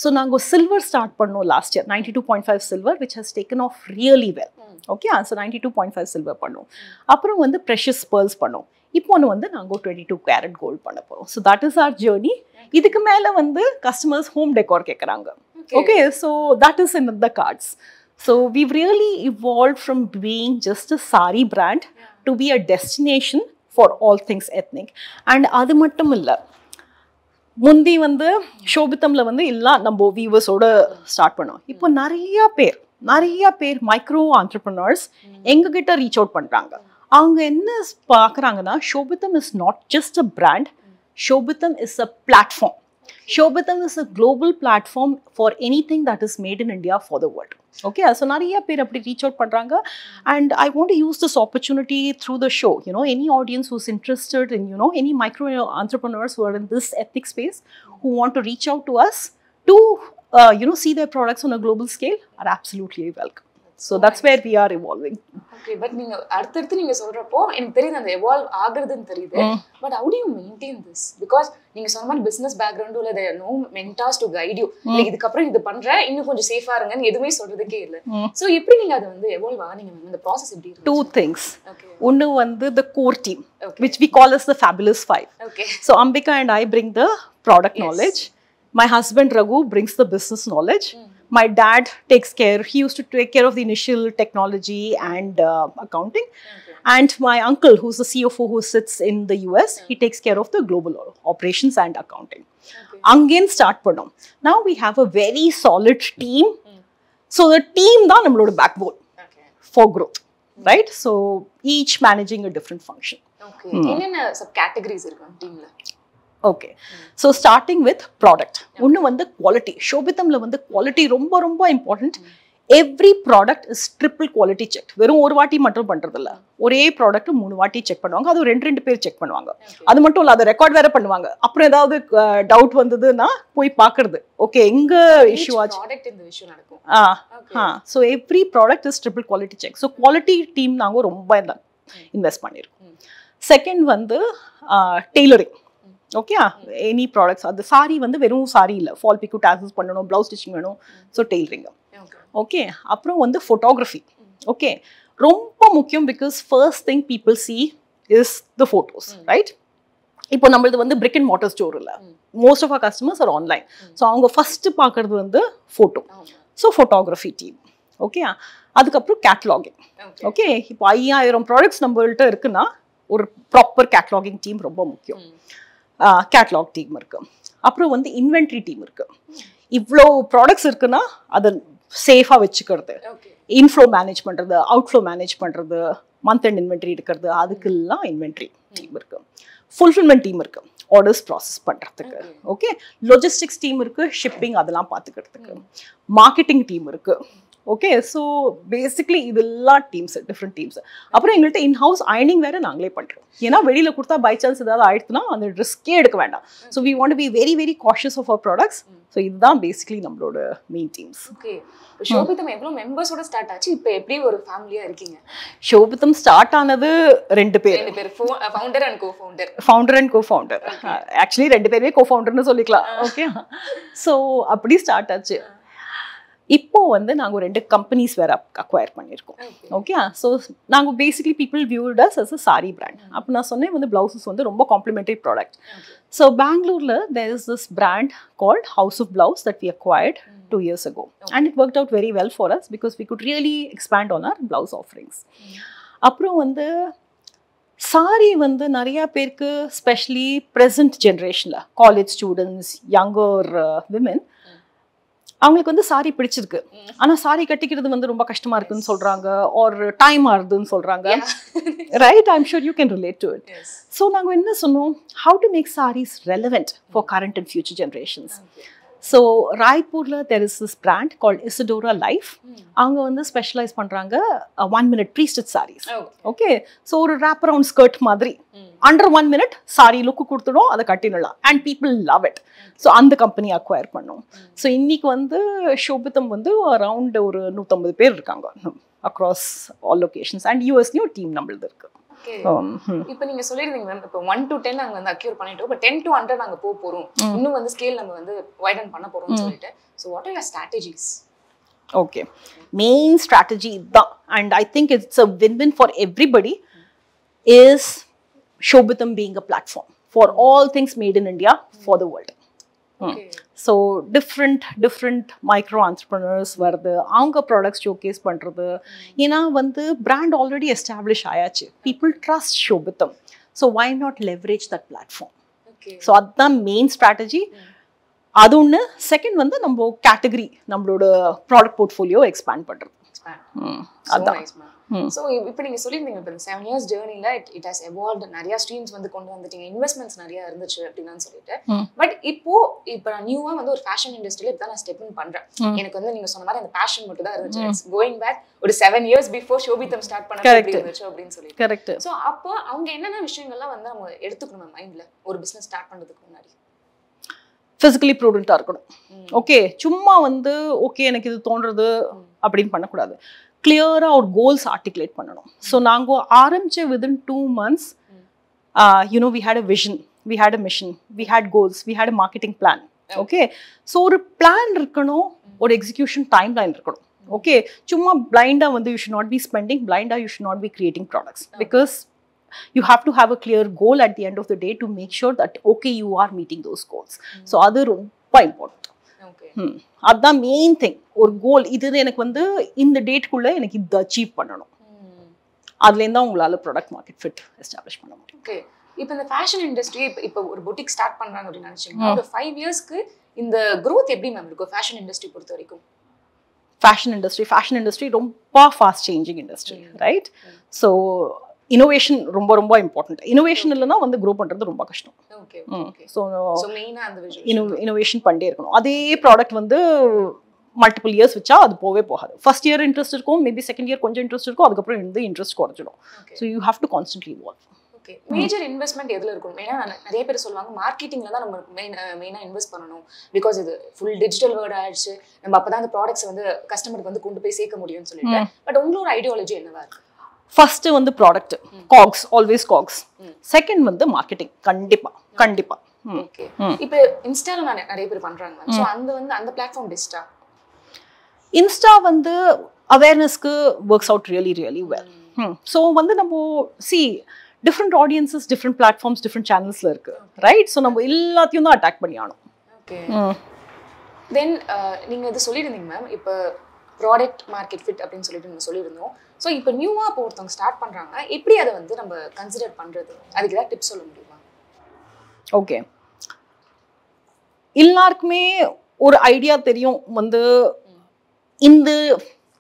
so நாங்கள் சில்வர் ஸ்டார்ட் பண்ணோம் last year, 92.5 silver, which has taken off really well. Okay, so 92.5 silver பண்ணோம். அப்புறம் வந்து precious pearls பண்ணோம். இப்போ ஒன்று வந்து நாங்கள் 22 கேரட் கோல்டு பண்ண போகிறோம். So that is our journey. இதுக்கு மேலே வந்து கஸ்டமர்ஸ் ஹோம் டெக்கார் கேட்குறாங்க. Okay, so that is in the cards. So we've really evolved from being just a sari brand to be a destination for all things ethnic. And அது மட்டும் இல்லை, முந்தி வந்து ஷோபித்தம்ல வந்து எல்லாம் நம்ம வீவர்ஸோட ஸ்டார்ட் பண்ணோம். இப்போ நிறைய பேர் மைக்ரோ ஆண்டர்பிரினர்ஸ் எங்ககிட்ட ரீச் அவுட் பண்ணுறாங்க. அவங்க என்ன பார்க்குறாங்கன்னா, Shobitam is not just a brand, Shobitam is a platform. Shobitam is a global platform for anything that is made in India for the world. Okay, so nariya per apdi reach out pandranga, and I want to use this opportunity through the show. You know, any audience who's interested in, you know, any micro entrepreneurs who are in this ethnic space who want to reach out to us to you know, see their products on a global scale are absolutely welcome. So that's where we are evolving. Okay, but நீங்க அடுத்து நீங்க சொல்றப்போ எனக்கு தெரியுது அந்த evolve ஆகுறதுன்னு தெரியுது. But how do you maintain this? Because நீங்க சொன்ன மாதிரி business background உள்ள there are no mentors to guide you. like இதுக்கு அப்புறம் இது பண்றேன், இன்னும் கொஞ்சம் சேஃபா இருங்கன்னு எதுவுமே சொல்றதுக்கே இல்ல. So எப்படி நீங்க அதை வந்து evolve ஆனீங்க? இந்த process எப்படி இருந்துச்சு? Two things. ஒன்னு வந்து the core team, which we call as the Fabulous Five. Okay. So Ambika and I bring the product knowledge. My husband Raghu brings the business knowledge. My dad takes care, he used to take care of the initial technology and accounting. And my uncle, who's the CFO who sits in the US, he takes care of the global operations and accounting. Again, start pannom. Now we have a very solid team. So the team da nammaloda backbone for growth, right? So each managing a different function. Okay. Enna sub categories irukku team la? Okay, so starting with product. ஒன்று வந்து quality. ஷோபித்தம்ல வந்து quality ரொம்ப ரொம்ப important. Every product is triple quality checked. வெறும் ஒரு வாட்டி மட்டும் பண்றதில்ல, ஒரே ப்ராடக்ட் 3 வாட்டி செக் பண்ணுவாங்க. அது 2 பேர் செக் பண்ணுவாங்க. அது மட்டும் இல்லை, அதை ரெக்கார்ட் வேற பண்ணுவாங்க. அப்புறம் ஏதாவது டவுட் வந்ததுன்னா போய் பார்க்கறது. ஓகே, எங்க இஷ்யூ ஆச்சு, இந்த விஷயம் நடக்கும். So every product is triple quality check. So quality team நாங்கள் ரொம்ப இன்வெஸ்ட் பண்ணியிருக்கோம். செகண்ட் வந்து டெய்லரிங். ஓகே, எனி ப்ராடக்ட்ஸ், அது சாரி வந்து வெறும் சாரி இல்லை, ஃபால் பிக்கு டாசல்ஸ் பண்ணணும், ப்ளவுஸ் ஸ்டிச்சிங் வேணும். So tailoring. ஓகே, அப்புறம் வந்து ஃபோட்டோகிராஃபி. ஓகே, ரொம்ப முக்கியம். Because first thing people see is the photos, right? இப்போ நம்மளது வந்து பிரிக் அண்ட் மார்ட்டர் ஸ்டோர் இல்லை, most of our customers are online. So அவங்க ஃபர்ஸ்ட் பார்க்கறது வந்து photo. So photography team. Okay, அதுக்கப்புறம் கேட்லாகிங். ஓகே, இப்போ 5000 ப்ராடக்ட்ஸ் நம்மள்கிட்ட இருக்குன்னா ஒரு ப்ராப்பர் கேட்லாகிங் டீம் ரொம்ப முக்கியம். கேட்லாக் டீம் இருக்கு. அப்புறம் வந்து இன்வென்ட்ரி டீம் இருக்கு. இவ்வளோ ப்ராடக்ட்ஸ் இருக்குன்னா அதை சேஃபாக வச்சுக்கிறது, இன்ஃப்ளோ மேனேஜ் பண்ணுறது, அவுட்ஃப்ளோ மேனேஜ் பண்ணுறது, மந்த் அண்ட் இன்வென்ட்ரி எடுக்கிறது, அதுக்கெல்லாம் இன்வென்ட்ரி டீம் இருக்கு. ஃபுல்ஃபில்மெண்ட் டீம் இருக்கு, ஆர்டர்ஸ் ப்ராசஸ் பண்ணுறதுக்கு. ஓகே, லாஜிஸ்டிக்ஸ் டீம் இருக்கு, ஷிப்பிங் அதெல்லாம் பார்த்துக்கிறதுக்கு. மார்க்கெட்டிங் டீம் இருக்கு. ஓகே, ஸோ பேசிக்லி இதெல்லாம் டீம்ஸ், டிஃப்ரெண்ட் டீம்ஸ். அப்புறம் எங்கள்கிட்ட இன்ஹவுஸ் அயனிங் வேறு நாங்களே பண்ணுறோம். ஏன்னா வெளியில் கொடுத்தா பை சான்ஸ் ஏதாவது ஆயிடுச்சுன்னா அந்த ரிஸ்கே எடுக்க வேண்டாம். So we want to be very very cautious of our products. So இதுதான் பேசிக்லி நம்மளோட மெயின் டீம்ஸ். ஓகே, ஷோபித்தம் எவ்வளோ மெம்பர்ஸோட ஸ்டார்ட் ஆச்சு? இப்போ எப்படி ஒரு ஃபேமிலியாக இருக்கீங்க? ஷோபித்தம் ஸ்டார்ட் ஆனது 2 பேர், founder and co founder. Founder and co founder. Actually 2 பேருமே கோ ஃபவுண்டர்னு சொல்லிக்கலாம். ஓகே, ஸோ அப்படி ஸ்டார்ட் ஆச்சு. இப்போ வந்து நாங்கள் 2 கம்பெனிஸ் வேறு அக்வயர் பண்ணியிருக்கோம். ஓகே, ஸோ நாங்கள் basically people viewed as as a sari brand. அப்போ நான் சொன்னேன் வந்து ப்ளவுசஸ் வந்து ரொம்ப காம்ப்ளிமெண்டரி ப்ராடக்ட். ஸோ பெங்களூரில் there is this brand called House of Blouse that we acquired 2 years ago. And it worked out very well for us because we could really expand on our blouse offerings. அப்புறம் வந்து sorry வந்து நிறையா பேருக்கு, specially present ஜென்ரேஷனில் college students, younger women, அவங்களுக்கு வந்து sorry பிடிச்சிருக்கு. ஆனால் சாரி கட்டிக்கிறது வந்து ரொம்ப கஷ்டமா இருக்குன்னு சொல்றாங்க, ஒரு டைம் ஆகுதுன்னு சொல்றாங்க. Right, I'm sure you can relate to it. So நாங்கள் என்ன சொன்னோம், how to make sarees relevant for current and future generations. So ராய்ப்பூரில் there is this brand called Isadora life. அவங்க வந்து ஸ்பெஷலைஸ் பண்ணுறாங்க 1 minute prestitch sarees. Okay, so ஒரு wrap around skirt மாதிரி under 1 minute saree look கொடுத்துடும், அதை கட்டிடலாம். And people love it. So அந்த கம்பெனி அக்வயர் பண்ணோம். ஸோ இன்னைக்கு வந்து ஷோபிதம் வந்து அரவுண்ட் ஒரு 150 பேர் இருக்காங்க அக்ராஸ் ஆல் லொகேஷன்ஸ். அண்ட் யூஎஸ்லயும் ஒரு டீம் நம்மளது இருக்கு. இப்போ நீங்க சொல்லிருந்தீங்க மேம், இப்போ 1 to 10 நாங்க வந்து அக்யூர் பண்ணிட்டோம், இப்போ 10 to 100 நாங்க போறோம், இன்னும் வந்து ஸ்கேல் நம்ம வந்து வைடன் பண்ண போறோம்னு சொல்லிட்டு. So what are your strategies? Okay, main strategy தான், and I think it's a win-win for everybody, is Shobhitam being a platform for all things made in India for the world. So different micro entrepreneurs வருது, அவங்க products showcase பண்றது. ஏன்னா வந்து brand already establish ஆயாச்சு, people trust Shobhitam. So why not leverage that platform? So அதுதான் main strategy. அது ஒன்று. Second வந்து நம்ம கேட்டகரி, நம்மளோட ப்ராடக்ட் போர்ட்ஃபோலியோ எக்ஸ்பேண்ட் பண்றது. அதான். ஸோ இப்போ நீங்கள் சொல்லியிருந்தீங்க, இப்போ 7 years ஜேர்னியில் இட் ஹாஸ் எவால்வ்ட், நிறைய ஸ்ட்ரீம்ஸ் வந்து கொண்டு வந்துட்டீங்க, இன்வெஸ்ட்மெண்ட்ஸ் நிறைய இருந்துச்சு அப்படின்னு சொல்லிட்டு. பட் இப்போ நான் நியூவாக வந்து ஒரு ஃபேஷன் இண்டஸ்ட்ரியில் இப்போ தான் நான் ஸ்டெப் இன் பண்ணுறேன். எனக்கு வந்து நீங்கள் சொன்ன மாதிரி அந்த பேஷன் மட்டும் தான் இருந்துச்சு. கோயிங் பேக் ஒரு 7 years பிஃபோர் ஷோபிதம் ஸ்டார்ட் பண்ண இருந்துச்சு அப்படின்னு சொல்லிட்டு. கரெக்ட். ஸோ அப்போ அவங்க என்னென்ன விஷயங்கள்லாம் வந்து நம்ம எடுத்துக்கணும் மைண்டில் ஒரு பிஸ்னஸ் ஸ்டார்ட் பண்ணுறதுக்கு முன்னாடி? ஃபிசிக்கலி ப்ரூடெண்ட்டாக இருக்கணும். ஓகே, சும்மா வந்து ஓகே எனக்கு இது தோன்றது அப்படின்னு பண்ணக்கூடாது. கிளியராக ஒரு கோல்ஸ் ஆர்டிகுலேட் பண்ணணும். ஸோ நாங்கள் ஆரம்பிச்ச within 2 months, we had a vision, we had a mission, we had goals, we had a marketing plan. Okay, so ஒரு பிளான் இருக்கணும், ஒரு எக்ஸிக்யூஷன் டைம் லைன் இருக்கணும். ஓகே, சும்மா பிளைண்டாக வந்து you should not be spending, பிளைண்டாக you should not be creating products, because you have to have a clear goal at the end of the day to make sure that okay you are meeting those goals. So அது ரொம்ப important. அதுதான் main thing. ஒரு கோல், இது எனக்கு வந்து இந்த டேட்குள்ள எனக்கு இது அச்சீவ் பண்ணணும். அதுலேருந்து தான் உங்களால் ப்ராடக்ட் மார்க்கெட் ஃபிட் எஸ்டாப்ளிஷ் பண்ண முடியும். ஓகே, இப்போ இந்த ஃபேஷன் இண்டஸ்ட்ரி இப்போ ஒரு பொட்டிக் ஸ்டார்ட் பண்ணுறாங்க அப்படின்னு நினச்சிங்கன்னா ஒரு 5 yearsக்கு இந்த க்ரோத் எப்படி மேம் இருக்கும் ஃபேஷன் இண்டஸ்ட்ரி பொறுத்த வரைக்கும்? ஃபேஷன் இண்டஸ்ட்ரி ரொம்ப fast changing industry, right? So innovation ரொம்ப ரொம்ப இம்பார்ட்டன்ட். இனோவேஷன் இல்லைன்னா வந்து க்ரோ பண்ணுறது ரொம்ப கஷ்டம். ஸோ இனோவேஷன் பண்ணிட்டே இருக்கணும். அதே ப்ராடக்ட் வந்து மல்டிபிள் இயர்ஸ் வச்சா அது போகாது. ஃபர்ஸ்ட் இயர் இன்ட்ரெஸ்ட் இருக்கும், மேபி செகண்ட் இயர் கொஞ்சம் இன்ட்ரெஸ்ட் இருக்கும், அதுக்கப்புறம் வந்து இன்ட்ரெஸ்ட் குறைஞ்சிடும். So you have to constantly evolve. Okay, major investment எதில் இருக்கும்? ஏன்னா நிறைய பேர் சொல்லுவாங்க மார்க்கெட்டிங்கில் தான் நம்ம மெயினாக இன்வெஸ்ட் பண்ணணும், பிகாஸ் இது ஃபுல் டிஜிட்டல் வேர்ட் ஆயிடுச்சு, நம்ம அப்போ தான் அந்த ப்ராடக்ட்ஸ் வந்து கஸ்டமருக்கு வந்து கொண்டு போய் சேர்க்க முடியும்னு சொல்லிட்டு. பட் உங்களோட ஐடியாலஜி என்னவா இருக்கு? ஃபர்ஸ்ட் வந்து ப்ராடக்ட், காக்ஸ், ஆல்வேஸ் காக்ஸ். செகண்ட் வந்து மார்க்கெட்டிங், கண்டிப்பா. ஓகே, இப்போ இன்ஸ்டால நிறைய பேர் பண்றாங்க, சோ அந்த பிளாட்ஃபார்ம் பெஸ்டா? இன்ஸ்டா வந்து அவேர்னஸ்க்கு works out really well. So வந்து நம்ம different audiences, different platforms, different சேனல்ஸ்ல இருக்கு, ரைட்? ஸோ நம்ம எல்லாத்தையும் தான் அட்டாக் பண்ணி ஆகணும். ஓகே, தென் நீங்க இது சொல்லியிருந்தீங்க மேம், இப்போ ப்ராடக்ட் மார்க்கெட் ஃபிட் அப்படின்னு சொல்லிட்டு நம்ம சொல்லியிருந்தோம். ஸோ இப்போ நியூவாக இப்போ ஒருத்தவங்க ஸ்டார்ட் பண்ணுறாங்க, எப்படி அதை வந்து நம்ம கன்சிடர் பண்ணுறது, அதுக்கு ஏதாவது டிப்ஸ் சொல்ல முடியுமா? ஓகே, எல்லாருக்குமே ஒரு ஐடியா தெரியும் வந்து இந்த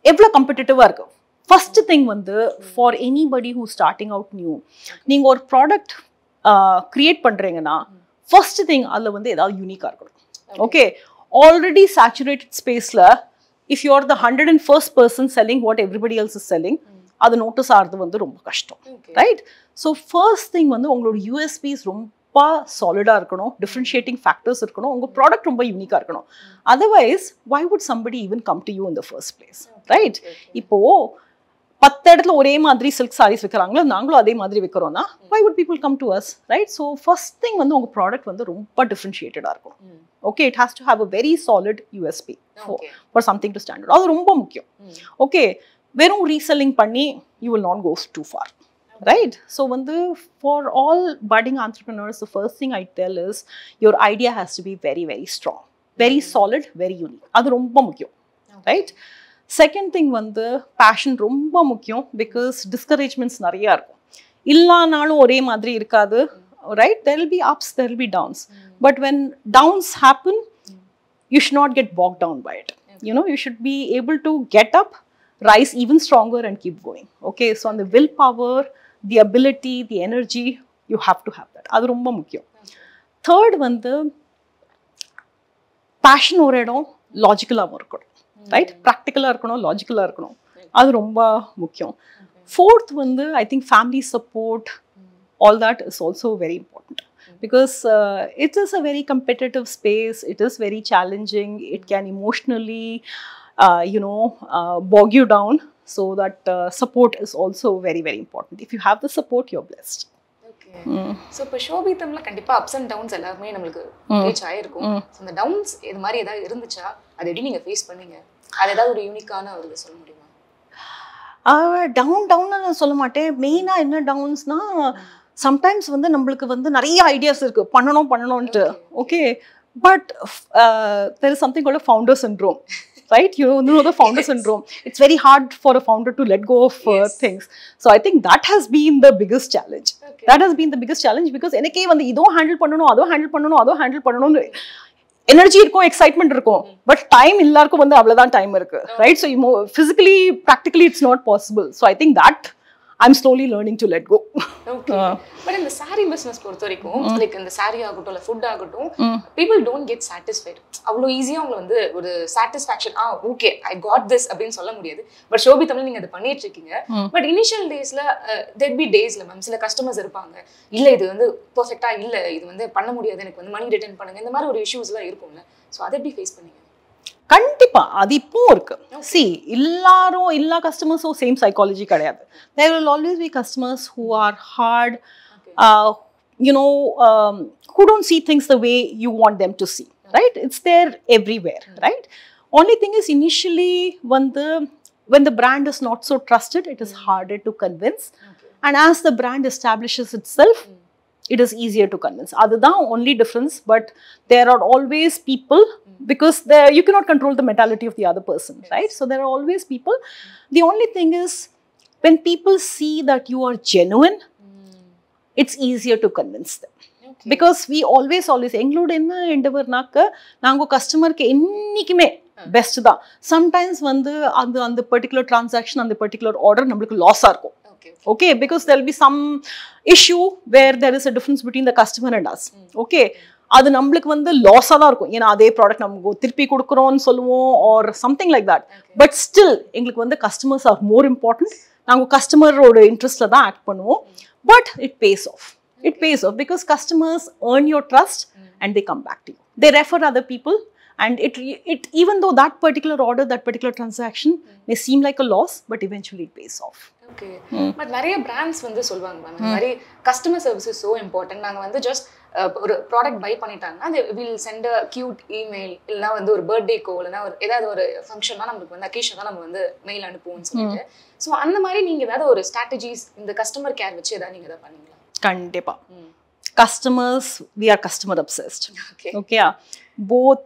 எவ்வளோ கம்பெட்டிட்டிவாக இருக்கு. ஃபர்ஸ்ட் திங் வந்து for anybody who starting out new, நீங்கள் ஒரு ப்ராடக்ட் கிரியேட் பண்ணுறீங்கன்னா ஃபர்ஸ்ட் திங் அதில் வந்து ஏதாவது யூனிக்காக இருக்கணும். ஓகே, ஆல்ரெடி சேச்சுரேட்டட் ஸ்பேஸில் if you are the 101st person selling what everybody else is selling, அது நோட்டீஸ் ஆகிறது வந்து ரொம்ப கஷ்டம், ரைட்? ஸோ ஃபர்ஸ்ட் திங் வந்து உங்களோட யூஎஸ்பிஸ் ரொம்ப சாலிடாக இருக்கணும், டிஃப்ரென்ஷியேட்டிங் ஃபேக்டர்ஸ் இருக்கணும், உங்கள் ப்ராடக்ட் ரொம்ப யூனிக்காக இருக்கணும். Otherwise why would somebody even come to you in the first place, right? இப்போ 10 இடத்துல ஒரே மாதிரி சில்க் சாரீஸ் விற்கிறாங்களோ, நாங்களும் அதே மாதிரி விற்கிறோம்னா why would people come to us, right? So first thing வந்து உங்கள் ப்ராடக்ட் வந்து ரொம்ப டிஃப்ரென்ஷியேட்டடாக இருக்கும். Okay, it has to have a very solid USP for something to stand out. அது ரொம்ப முக்கியம். ஓகே, வெறும் ரீசெல்லிங் பண்ணி you will not go too far, right? So வந்து for all budding entrepreneurs, the first thing I tell is your idea has to be very strong, very solid, very unique. அது ரொம்ப முக்கியம், right? Second thing வந்து fashion ரொம்ப முக்கியம், because discouragements நிறையா இருக்கும். இல்லானாலும் ஒரே மாதிரி இருக்காது, right? There will be ups, there will be downs. But when downs happen, you should not get bogged down by it. You should be able to get up, rise even stronger and keep going. Okay, so on the willpower, the ability, the energy, you have to have that. அது ரொம்ப முக்கியம். Third வந்து passion ஒரு இடம் லாஜிக்கலாகவும் இருக்கணும், right? ப்ராக்டிக்கலாக இருக்கணும், லாஜிக்கலாக இருக்கணும், அது ரொம்ப முக்கியம். ஃபோர்த் வந்து I think family support, all that is also very important. Because it is a very competitive space, it is very challenging, it can emotionally bog you down. So that support is also very, very important. If you have the support, you're blessed. Okay. So இப்போ ஷோபிதம்ல கண்டிப்பா ups and downs எல்லாருமே நம்மளுக்கு reach ஆயிருக்கும். So அந்த downs இது மாதிரி ஏதாவது இருந்துச்சா, அதை எப்படி நீங்க ஃபேஸ் பண்ணீங்க? அது ஏதாவது ஒரு யூனிக்கான ஒரு இது சொல்ல முடியுமா? டவுன் சொல்ல மாட்டேன். மெயினாக என்ன டவுன்ஸ்னா, சம்டைம்ஸ் வந்து நம்மளுக்கு வந்து நிறைய ஐடியாஸ் இருக்கு பண்ணணும்ட்டு. Okay, but there is something called a founder syndrome. Right? You know the founder syndrome. It's very hard for a founder to let go of things. So I think that has been the biggest challenge. That has been the biggest challenge because enake வந்து இதோ handle பண்ணணும், அதோ handle பண்ணணும் energy இருக்கும், excitement இருக்கும், but time எல்லாருக்கும் வந்து அவ்வளவுதான் டைம் இருக்கு. Right? So physically, practically it's not possible. So I think that I'm slowly learning to let go. Okay. But in the saree business பொறுத்த வரைக்கும், like இந்த saree ஆகட்டும் இல்ல ஃபுட் ஆகட்டும், people don't get satisfied. அவ்வளோ ஈஸியா அவங்க வந்து ஒரு satisfaction okay I got this அப்படின்னு சொல்ல முடியாது. பட் ஷோபிதம்ல நீங்க அதை பண்ணிட்டு இருக்கீங்க. பட் இனிஷியல் டேஸ்ல தேர் பி டேஸ்ல மேம் சில கஸ்டமர்ஸ் இருப்பாங்க, இல்ல இது வந்து பெர்ஃபெக்ட்டா இல்ல, இது வந்து பண்ண முடியாது, எனக்கு வந்து மணி ரிட்டர்ன் பண்ணுங்க, இந்த மாதிரி ஒரு இஷ்யூஸ்லாம் இருக்கும்ல. ஸோ அதை எப்படி ஃபேஸ் பண்ணீங்க? கண்டிப்பா அது இப்போ இருக்கு. சி எல்லா கஸ்டமர்ஸும் சேம் சைக்காலஜி கிடையாது. There will always be customers who are hard, who don't see things the way you want them to see. Right? It's there everywhere. Right? Only thing is initially when the brand is not so trusted, it is harder to convince. And as the brand establishes itself, it is easier to convince. That's the only difference. But there are always people, because you cannot control the mentality of the other person, right? So there are always people. The only thing is, when people see that you are genuine, it's easier to convince them. Because we always include in the endeavor nango customer ke ennikkume best da. Sometimes vandu and the particular transaction and the particular order namukku loss ah irukum. Okay, because there will be some issue where there is a difference between the customer and us. Okay, அது நம்மளுக்கு வந்து லாஸாக தான் இருக்கும். ஏன்னா அதே product நமக்கு திருப்பி கொடுக்குறோம்னு சொல்லுவோம் or something like that. But still எங்களுக்கு வந்து கஸ்டமர்ஸ் ஆர் மோர் இம்பார்ட்டன்ட். நாங்கள் கஸ்டமரோட இன்ட்ரெஸ்ட்டில் தான் ஆக்ட் பண்ணுவோம். But it pays off. It pays off because customers earn your trust and they come back to you. They refer other people, and it even though that particular order, that particular transaction may seem like a loss, but eventually it pays off. Okay. But நிறைய brands வந்து சொல்வாங்க ma'am, நிறைய customer service is so important. நாங்க வந்து just ஒரு product by பண்ணிட்டாங்கன்னா they will send a cute email, இல்லனா வந்து ஒரு பர்த்டேக்கோ இல்லனா ஒரு ஏதாவது ஒரு ஃபங்க்ஷனா நமக்கு வந்து அக்கேஷனா நம்ம வந்து மெயில் அனுப்புவோம்னு சொல்லிட்டு. சோ அந்த மாதிரி நீங்க ஏதாவது ஒரு ஸ்ட்ராட்டஜிஸ் இந்த கஸ்டமர் கேர் வச்சு ஏதாவது நீங்க ஏதாவது பண்ணீங்களா? Kandipa. Customers, we are customer obsessed. Okay. Both,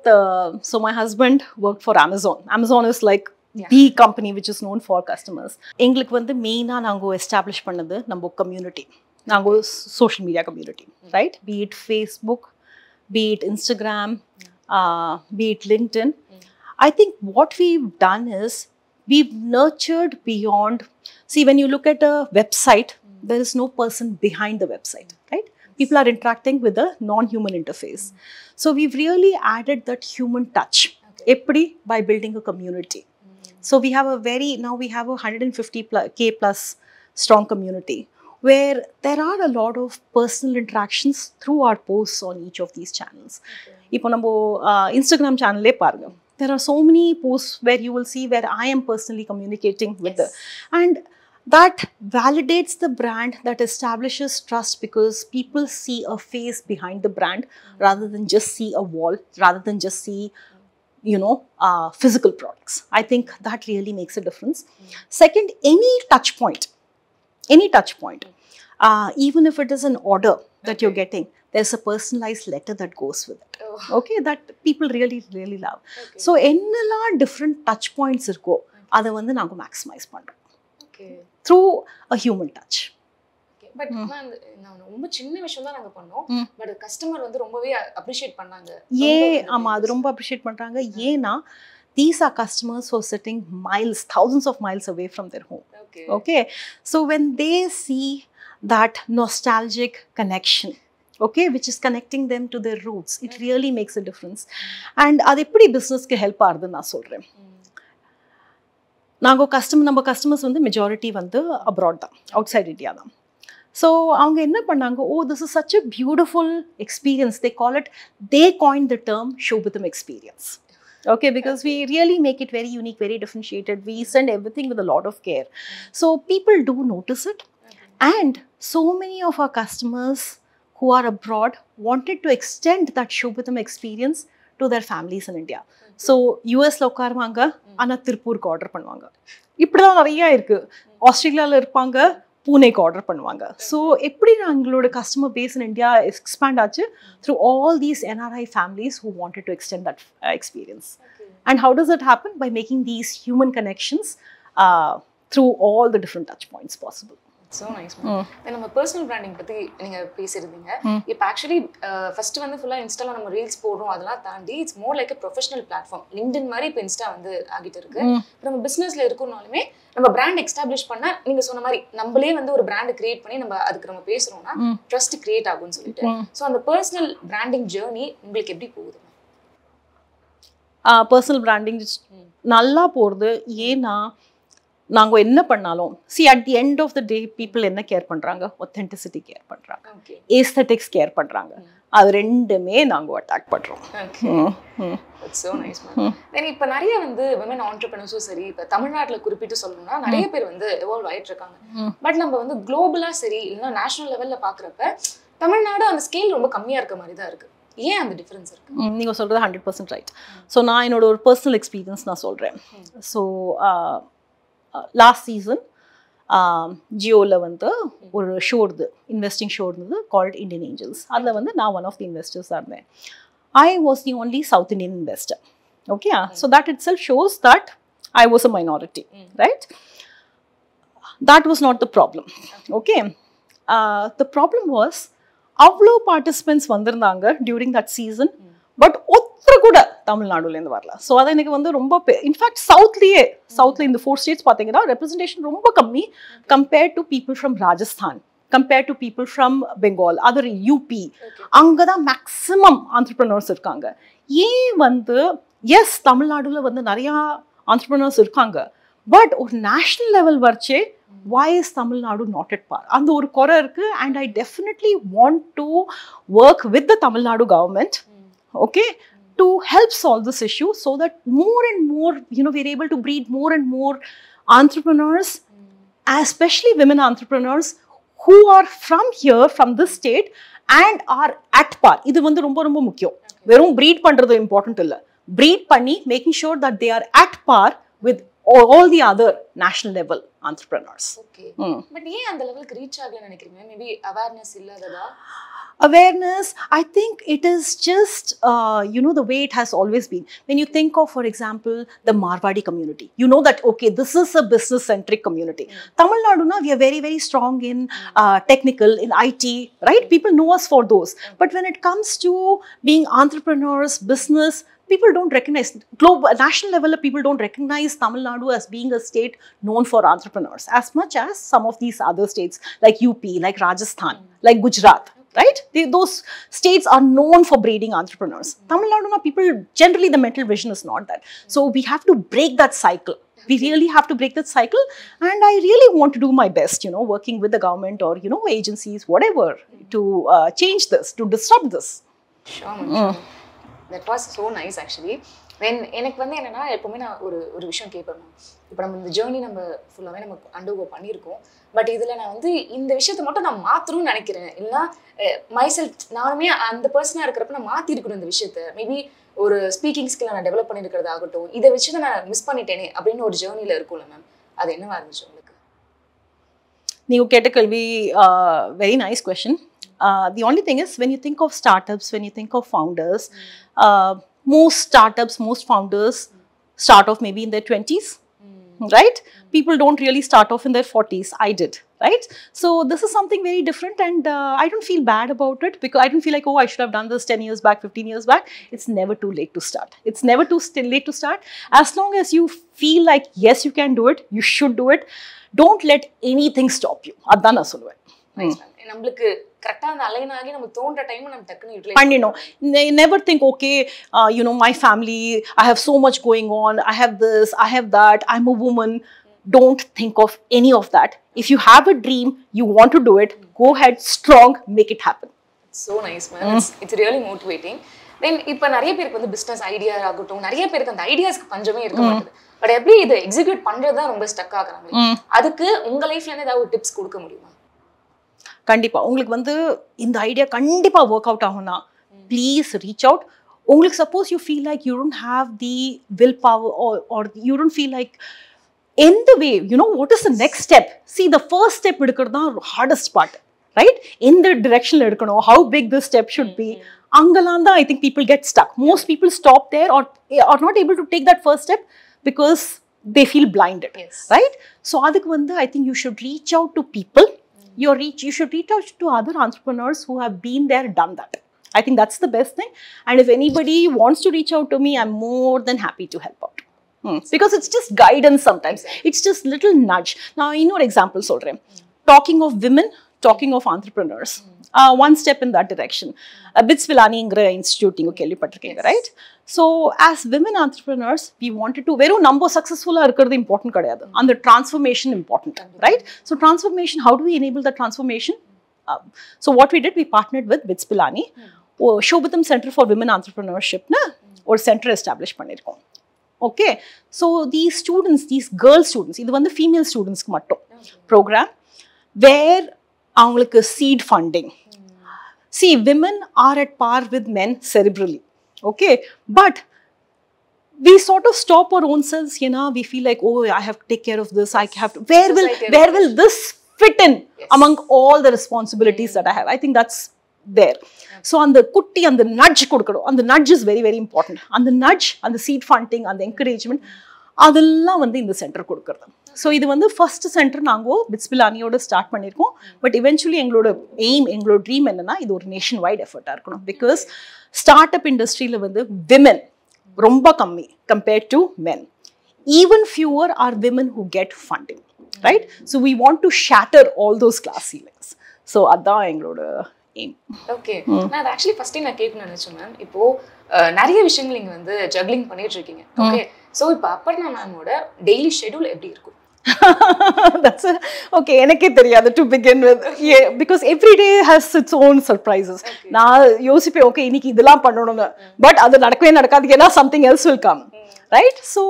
so my husband worked for Amazon. Amazon is like the company which is known for customers. எங்களுக்கு வந்து மெயினா நாங்க எஸ்டாப்லிஷ் பண்ணது நம்ம கம்யூனிட்டி. நாங்க social media community, right? Be it Facebook, be it Instagram, be it LinkedIn. I think what we've done is we've nurtured beyond. See, when you look at a website, there is no person behind the website, right? People are interacting with a non-human interface. So we've really added that human touch. Eppadi? By building a community. So we have now we have a 150k plus strong community where there are a lot of personal interactions through our posts on each of these channels. Ipo nambo Instagram channel le parunga. There are so many posts where you will see where I am personally communicating with and that validates the brand, that establishes trust because people see a face behind the brand rather than just see a wall, rather than just see, physical products. I think that really makes a difference. Second, any touch point, even if it is an order that you're getting, there's a personalized letter that goes with it. Okay, that people really, really love. So, enna different touch points irko, adha vandu naanga maximize pandrom. Through a human touch. But நான் ரொம்ப சின்ன விஷயம் தான் நாங்க பண்ணோம். But customer வந்து ரொம்பவே appreciate பண்ணாங்க. ஆமா, அது ரொம்ப அப்ரிஷியேட் பண்றாங்க. ஏன்னா these are customers who are sitting thousands of miles away from their home. Okay. So when they see that nostalgic connection, okay, which is connecting them to their roots, it really makes a difference. And அது எப்படி பிசினஸ்க்கு help ஆகுதுன்னு நான் சொல்றேன். நம்ம customers வந்து majority வந்து abroad தான், outside India தான். ஸோ அவங்க என்ன பண்ணாங்க, oh this is such a beautiful experience. they coined the term Shobhitam experience. Okay, because we really make it very unique, very differentiated. We send everything with a lot of care. So people do notice it. And so many of our customers who are abroad wanted to extend that Shobhitam experience to their families in India. So US la ukkarvaanga ana Tirupur ku order பண்ணுவாங்க. இப்படிதான் நிறைய இருக்கு. ஆஸ்திரேலியால இருப்பாங்க, பூனேக்கு order பண்ணுவாங்க. So எப்படி எங்களோட customer base in India expand ஆச்சு through all these NRI families who wanted to extend that experience. And how does it happen? By making these human connections through all the different touch points possible. So nice, man. நம்ம personal branding பத்தி நீங்க பேசிருந்தீங்க. இப்போ actually first வந்து ஃபுல்லா இன்ஸ்டால நம்ம reels போடுறோம், அதெல்லாம் தாண்டி it's more like a professional platform. LinkedIn மாதிரி இப்போ இன்ஸ்டா வந்து ஆகிட்டு இருக்கு. நம்ம பிசினஸ்ல இருக்கோம்னாலுமே நம்ம பிராண்ட் எஸ்டாப்ளிஷ் பண்ண நீங்க சொன்ன மாதிரி நம்மளே வந்து ஒரு பிராண்ட் கிரியேட் பண்ணி நம்ம அதுக்கு நம்ம பேசுறோம்னா ட்ரஸ்ட் கிரியேட் ஆகும்னு சொல்லிட்டு. ஸோ அந்த பர்சனல் பிராண்டிங் ஜேர்னி உங்களுக்கு எப்படி போகுது? பர்சனல் பிராண்டிங் நல்லா போகிறது. ஏன்னா நாங்கள் என்ன பண்ணாலும் at the end of the day people என்ன கேர் பண்ணுறாங்க? ஒத்தென்டிசிட்டி கேர் பண்ணுறாங்க, ஏஸ்தட்டிக்ஸ் கேர் பண்ணுறாங்க. அது ரெண்டுமே நாங்கள் அட்டாக் பண்ணுறோம். So nice ma'am. தென் இப்போ நிறைய வந்து விமன் ஆண்டர்பிரினர்ஸும் சரி, இப்போ தமிழ்நாட்டில் குறிப்பிட்டு சொல்லணும்னா நிறைய பேர் வந்து எவால்வ் ஆகிட்டு இருக்காங்க. பட் நம்ம வந்து குளோபலாக சரி இல்லைன்னா நேஷனல் லெவலில் பார்க்குறப்ப தமிழ்நாடு அந்த ஸ்கேல் ரொம்ப கம்மியாக இருக்க மாதிரி தான் இருக்குது. ஏன் அந்த டிஃபரன்ஸ் இருக்கு? நீங்கள் சொல்கிறது 100% ரைட். ஸோ நான் என்னோட ஒரு பர்சனல் எக்ஸ்பீரியன்ஸ் நான் சொல்கிறேன். ஸோ லாஸ்ட் சீசன் ஜியோவில் வந்து ஒரு ஷோ இருந்தது, இன்வெஸ்டிங் ஷோ இருந்தது கால்ட் இந்தியன் ஏஞ்சல்ஸ். அதில் வந்து நான் ஒன் ஆஃப் தி இன்வெஸ்டர்ஸாக இருந்தேன். I was the only south Indian investor. Okay, so that it self shows that I was a minority, right? That was not the problem. Okay, the problem was அவ்வளோ participants வந்திருந்தாங்க during that season, but ஒருத்தர் கூட தமிழ்நாடுலேருந்து வரல. So அது எனக்கு வந்து ரொம்ப in fact சவுத்தில் இந்த 4 ஸ்டேட்ஸ் பார்த்தீங்கன்னா ரெப்ரஸன்டேஷன் ரொம்ப கம்மி compared to people from Rajasthan, compared to people from Bengal, other UP. அங்கே தான் மேக்ஸிமம் ஆண்டர்பிரினர்ஸ் இருக்காங்க. ஏன் வந்து எஸ் தமிழ்நாடுல வந்து நிறையா ஆண்டர்பிரினர்ஸ் இருக்காங்க, பட் ஒரு நேஷ்னல் லெவல் வரைச்சே why is Tamil Nadu not at par? And ஒரு குறை இருக்கு. And I definitely want to work with the Tamil Nadu government, okay, to help solve this issue so that more and more, we're able to breed more and more entrepreneurs, especially women entrepreneurs who are from here, from this state and are at par. இது வந்து ரொம்ப ரொம்ப முக்கியம். வெறும் breed பண்றது important இல்ல, breed பண்ணி making sure that they are at par with all the other national level entrepreneurs. Okay. But ஏன் அந்த லெவலுக்கு ரீச் ஆகலன்னு நினைக்கிறீங்க? மேபி அவேர்னஸ் இல்லாததா? Awareness, I think it is just, the way it has always been. When you think of, for example, the Marwadi community, you know that, okay, this is a business-centric community. Tamil Nadu, we are very, very strong in technical, in IT, right? People know us for those. But when it comes to being entrepreneurs, business, people don't recognize, national level people don't recognize Tamil Nadu as being a state known for entrepreneurs as much as some of these other states like UP, like Rajasthan, like Gujarat. Right? Those states are known for breeding entrepreneurs. Tamil Nadu, people, generally the mental vision is not that. So we have to break that cycle. We really have to break that cycle. And I really want to do my best, working with the government or, agencies, whatever, to change this, to disrupt this. Sure. That was so nice actually. எனக்கு வந்து என்னன்னா எப்பவுமே நான் ஒரு விஷயம் கேட்பேன். இப்போ நம்ம இந்த ஜேர்னி நம்ம ஃபுல்லாகவே நம்ம அண்டர்கோ பண்ணியிருக்கோம். பட் இதில் நான் வந்து இந்த விஷயத்தை மட்டும் நான் மாற்றணும்னு நினைக்கிறேன். இல்லைன்னா மைசெல்ஃப் நானுமே அந்த பர்சனாக இருக்கிறப்ப நான் மாற்றிருக்கணும் இந்த விஷயத்தை. மேபி ஒரு ஸ்பீக்கிங் ஸ்கில் நான் டெவலப் பண்ணியிருக்கிறது ஆகட்டும், இதை வச்சு தான் நான் மிஸ் பண்ணிட்டேனே அப்படின்னு ஒரு ஜேர்னியில் இருக்கும்ல மேம், அது என்னவா இருந்துச்சு உங்களுக்கு? நீங்கள் கேட்ட கேள்வி very nice question. The only thing is, when you think of startups, when you think of founders, most startups, most founders start off maybe in their 20s, right? People don't really start off in their 40s. I did, right? So this is something very different, and I don't feel bad about it, because I don't feel like, oh, I should have done this 10 years back, 15 years back. It's never too late to start. It's never too late to start. As long as you feel like, yes, you can do it, you should do it. Don't let anything stop you. Adhan na solluven. நம்மளுக்கு கரெக்டா அந்த align ஆகி நம்ம தோன்ற time நம்ம டக்குன்னு utilise பண்ணிடணும். Never think, okay, my family, I have so much going on, I have this, I have that, I'm a woman. don't think of any of that. If you have a dream, you want to do it, go ahead, strong, make it happen. So nice, man. It's really motivating. Then இப்போ நிறைய பேருக்கு வந்து business idea ஆகட்டும், நிறைய பேருக்கு அந்த ஐடியாஸ்க்கு பஞ்சமே இருக்க மாட்டேது. பட் எப்படி இதை எக்ஸிக்யூட் பண்றது தான் ரொம்ப ஸ்டக் ஆகுறாங்க. அதுக்கு உங்க லைஃப்ல இருந்து ஏதாவது டிப்ஸ் கொடுக்க முடியுமா? கண்டிப்பா உங்களுக்கு வந்து இந்த ஐடியா கண்டிப்பா ஒர்க் அவுட் ஆகும்னா ப்ளீஸ் ரீச் அவுட். உங்களுக்கு suppose you feel like you don't have they will power are you don't feel like in the way, you know, what is the next step? See, the first step எடுக்கிறது தான் hardest part, right? In the direction எடுக்கணும், how big this step should be. அங்கெல்லாம் தான் I think people get stuck. Most people stop there or are not able to take that first step because they feel blinded, right? So அதுக்கு வந்து I think you should reach out to people. You should reach out to other entrepreneurs who have been there, done that. I think that's the best thing. And if anybody wants to reach out to me, I'm more than happy to help out. Because it's just guidance sometimes. It's just little nudge. Now, இன்னொரு example சொல்றேன். Talking of women, talking of entrepreneurs. One step in that direction. BITS Pilaniங்கிற institute நீங்க கேள்விப்பட்டிருக்கீங்க, right? So, as women entrepreneurs, we wanted to, வெறும் நம்ம சக்சஸ்ஃபுல்லா இருக்கிறது important கிடையாது. அந்த transformation important, right? So, transformation, how do we enable the transformation? So, what we did, we partnered with BITS Pilani. Shobhitam Center for Women Entrepreneurship னா ஒரு centre establish பண்ணியிருக்கோம். Okay, so these students, these girl students, இது வந்து female students மட்டும் program where அவங்களுக்கு seed funding. See, women are at par with men cerebrally, okay, but we sort of stop our own selves, you know, we feel like, oh, I have to take care of this, I have to, where will this fit in among all the responsibilities that I have? I think that's there. So அந்த குட்டி அந்த நட்ஜ் கொடுக்கணும். அந்த நட்ஜ் is very very important. அந்த நட்ஜ், அந்த seat funding, அந்த encouragement அதெல்லாம் வந்து இந்த சென்டர் கொடுக்குறது. ஸோ இது வந்து ஃபர்ஸ்ட் சென்டர் நாங்கள் BITS Pilaniயோட ஸ்டார்ட் பண்ணியிருக்கோம். பட் இவென்ச்சுவலி எங்களோட எய்ம், எங்களோட ட்ரீம் என்னன்னா இது ஒரு நேஷன் வைட் எஃபர்ட்டாக இருக்கணும். பிகாஸ் ஸ்டார்ட் அப் இண்டஸ்ட்ரியில் வந்து விமன் ரொம்ப கம்மி compared to men. Even fewer are women who get funding, right? So we want to shatter all those glass ceilings. So அதுதான் எங்களோட எய்ம். ஓகே, நான் அது ஆக்சுவலி ஃபர்ஸ்ட் நான் கேட்கணும்னு நினைச்சேன் மேம். இப்போ நிறைய விஷயங்கள் நீங்க வந்து ஜக்லிங் பண்ணிட்டு இருக்கீங்க. ஓகே, சோ இப்போ அப்பர்ணா மேமோட டெய்லி ஷெட்யூல் எப்படி இருக்கும்? That's okay, எனக்கே தெரியாது to begin with. Yeah, because every day has its own surprises. நான் யோசிப்பேன், ஓகே இன்னைக்கு இதெல்லாம் பண்ணணும்னு, பட் அது நடக்கவே நடக்காது, ஏன்னா something else will come, right? So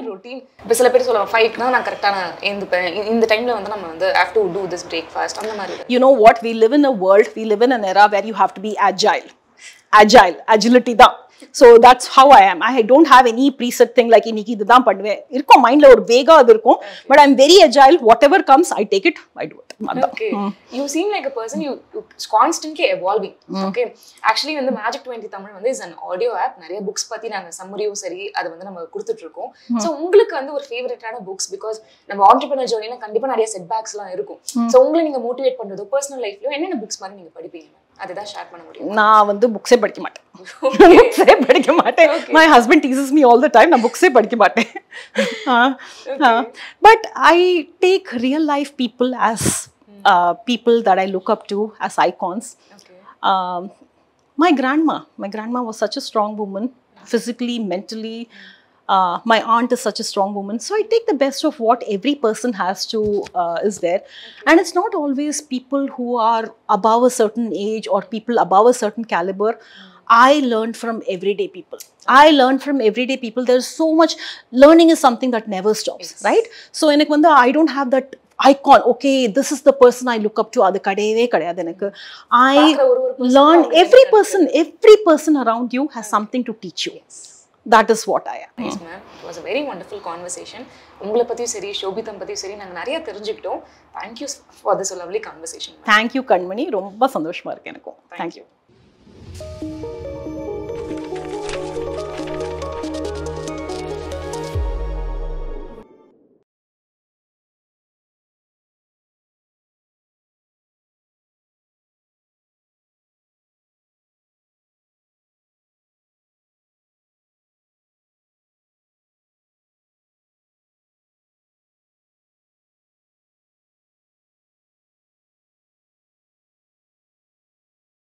routine இப்போ சில பேர் சொல்லுவாங்க 5க்கு நான் கரெக்டாக நான் எழுந்துப்பேன், இந்த டைம்ல வந்து நம்ம வந்து have to do this breakfast அந்த மாதிரி. You know what, we live in a world, we live in an era where you have to be agility தான். So that's how I am. I don't have any preset thing like இன்னைக்கு இதுதான் பண்ணுவேன். இருக்கும் மைண்ட்ல ஒரு வேகா அது இருக்கும், but I'm very agile. Whatever comes, I take it, I do it. Okay, you seem like a person you constantly evolving. Okay, actually வந்து Magic 20 Tamil வந்து is an audio app. நிறைய books பத்தி நாங்க சம்மரியும் சரி அது வந்து நம்ம கொடுத்துட்டு இருக்கோம். So உங்களுக்கு வந்து ஒரு ஃபேவரட்டான books, because நம்ம entrepreneur journeyல கண்டிப்பா நிறைய setbacks-லாம் இருக்கும். So உங்களை நீங்க மோட்டிவேட் பண்றது personal life-ல என்னென்ன books மாதிரி நீங்க படிப்பீங்க? அதுதான் ஷேர் பண்ண முடியும். நான் வந்து புக்ஸே படிக்க மாட்டேன். படிக்க மாட்டேன். My husband teases me all the time. நான் புக்ஸே படிக்க மாட்டேன். But I take real life people as people that I look up to as icons. My grandma was such a strong woman, physically, mentally. My aunt is such a strong woman. So I take the best of what every person has to, is there. And it's not always people who are above a certain age or people above a certain caliber. I learned from everyday people. There's so much, learning is something that never stops, right? So I don't have that icon, okay, this is the person I look up to. Adu kadeve kadiyadu enakku. I learn, every person around you has something to teach you. That is what I am. Nice, ma'am. It was a very wonderful conversation. உங்களை பத்தியும் சரி, ஷோபிதம் பத்தியும் சரி நாங்க நிறைய தெரிஞ்சுக்கிட்டோம். Thank you for this lovely conversation. Thank you, Kanmani. ரொம்ப சந்தோஷமா இருக்கு எனக்கும். Thank you.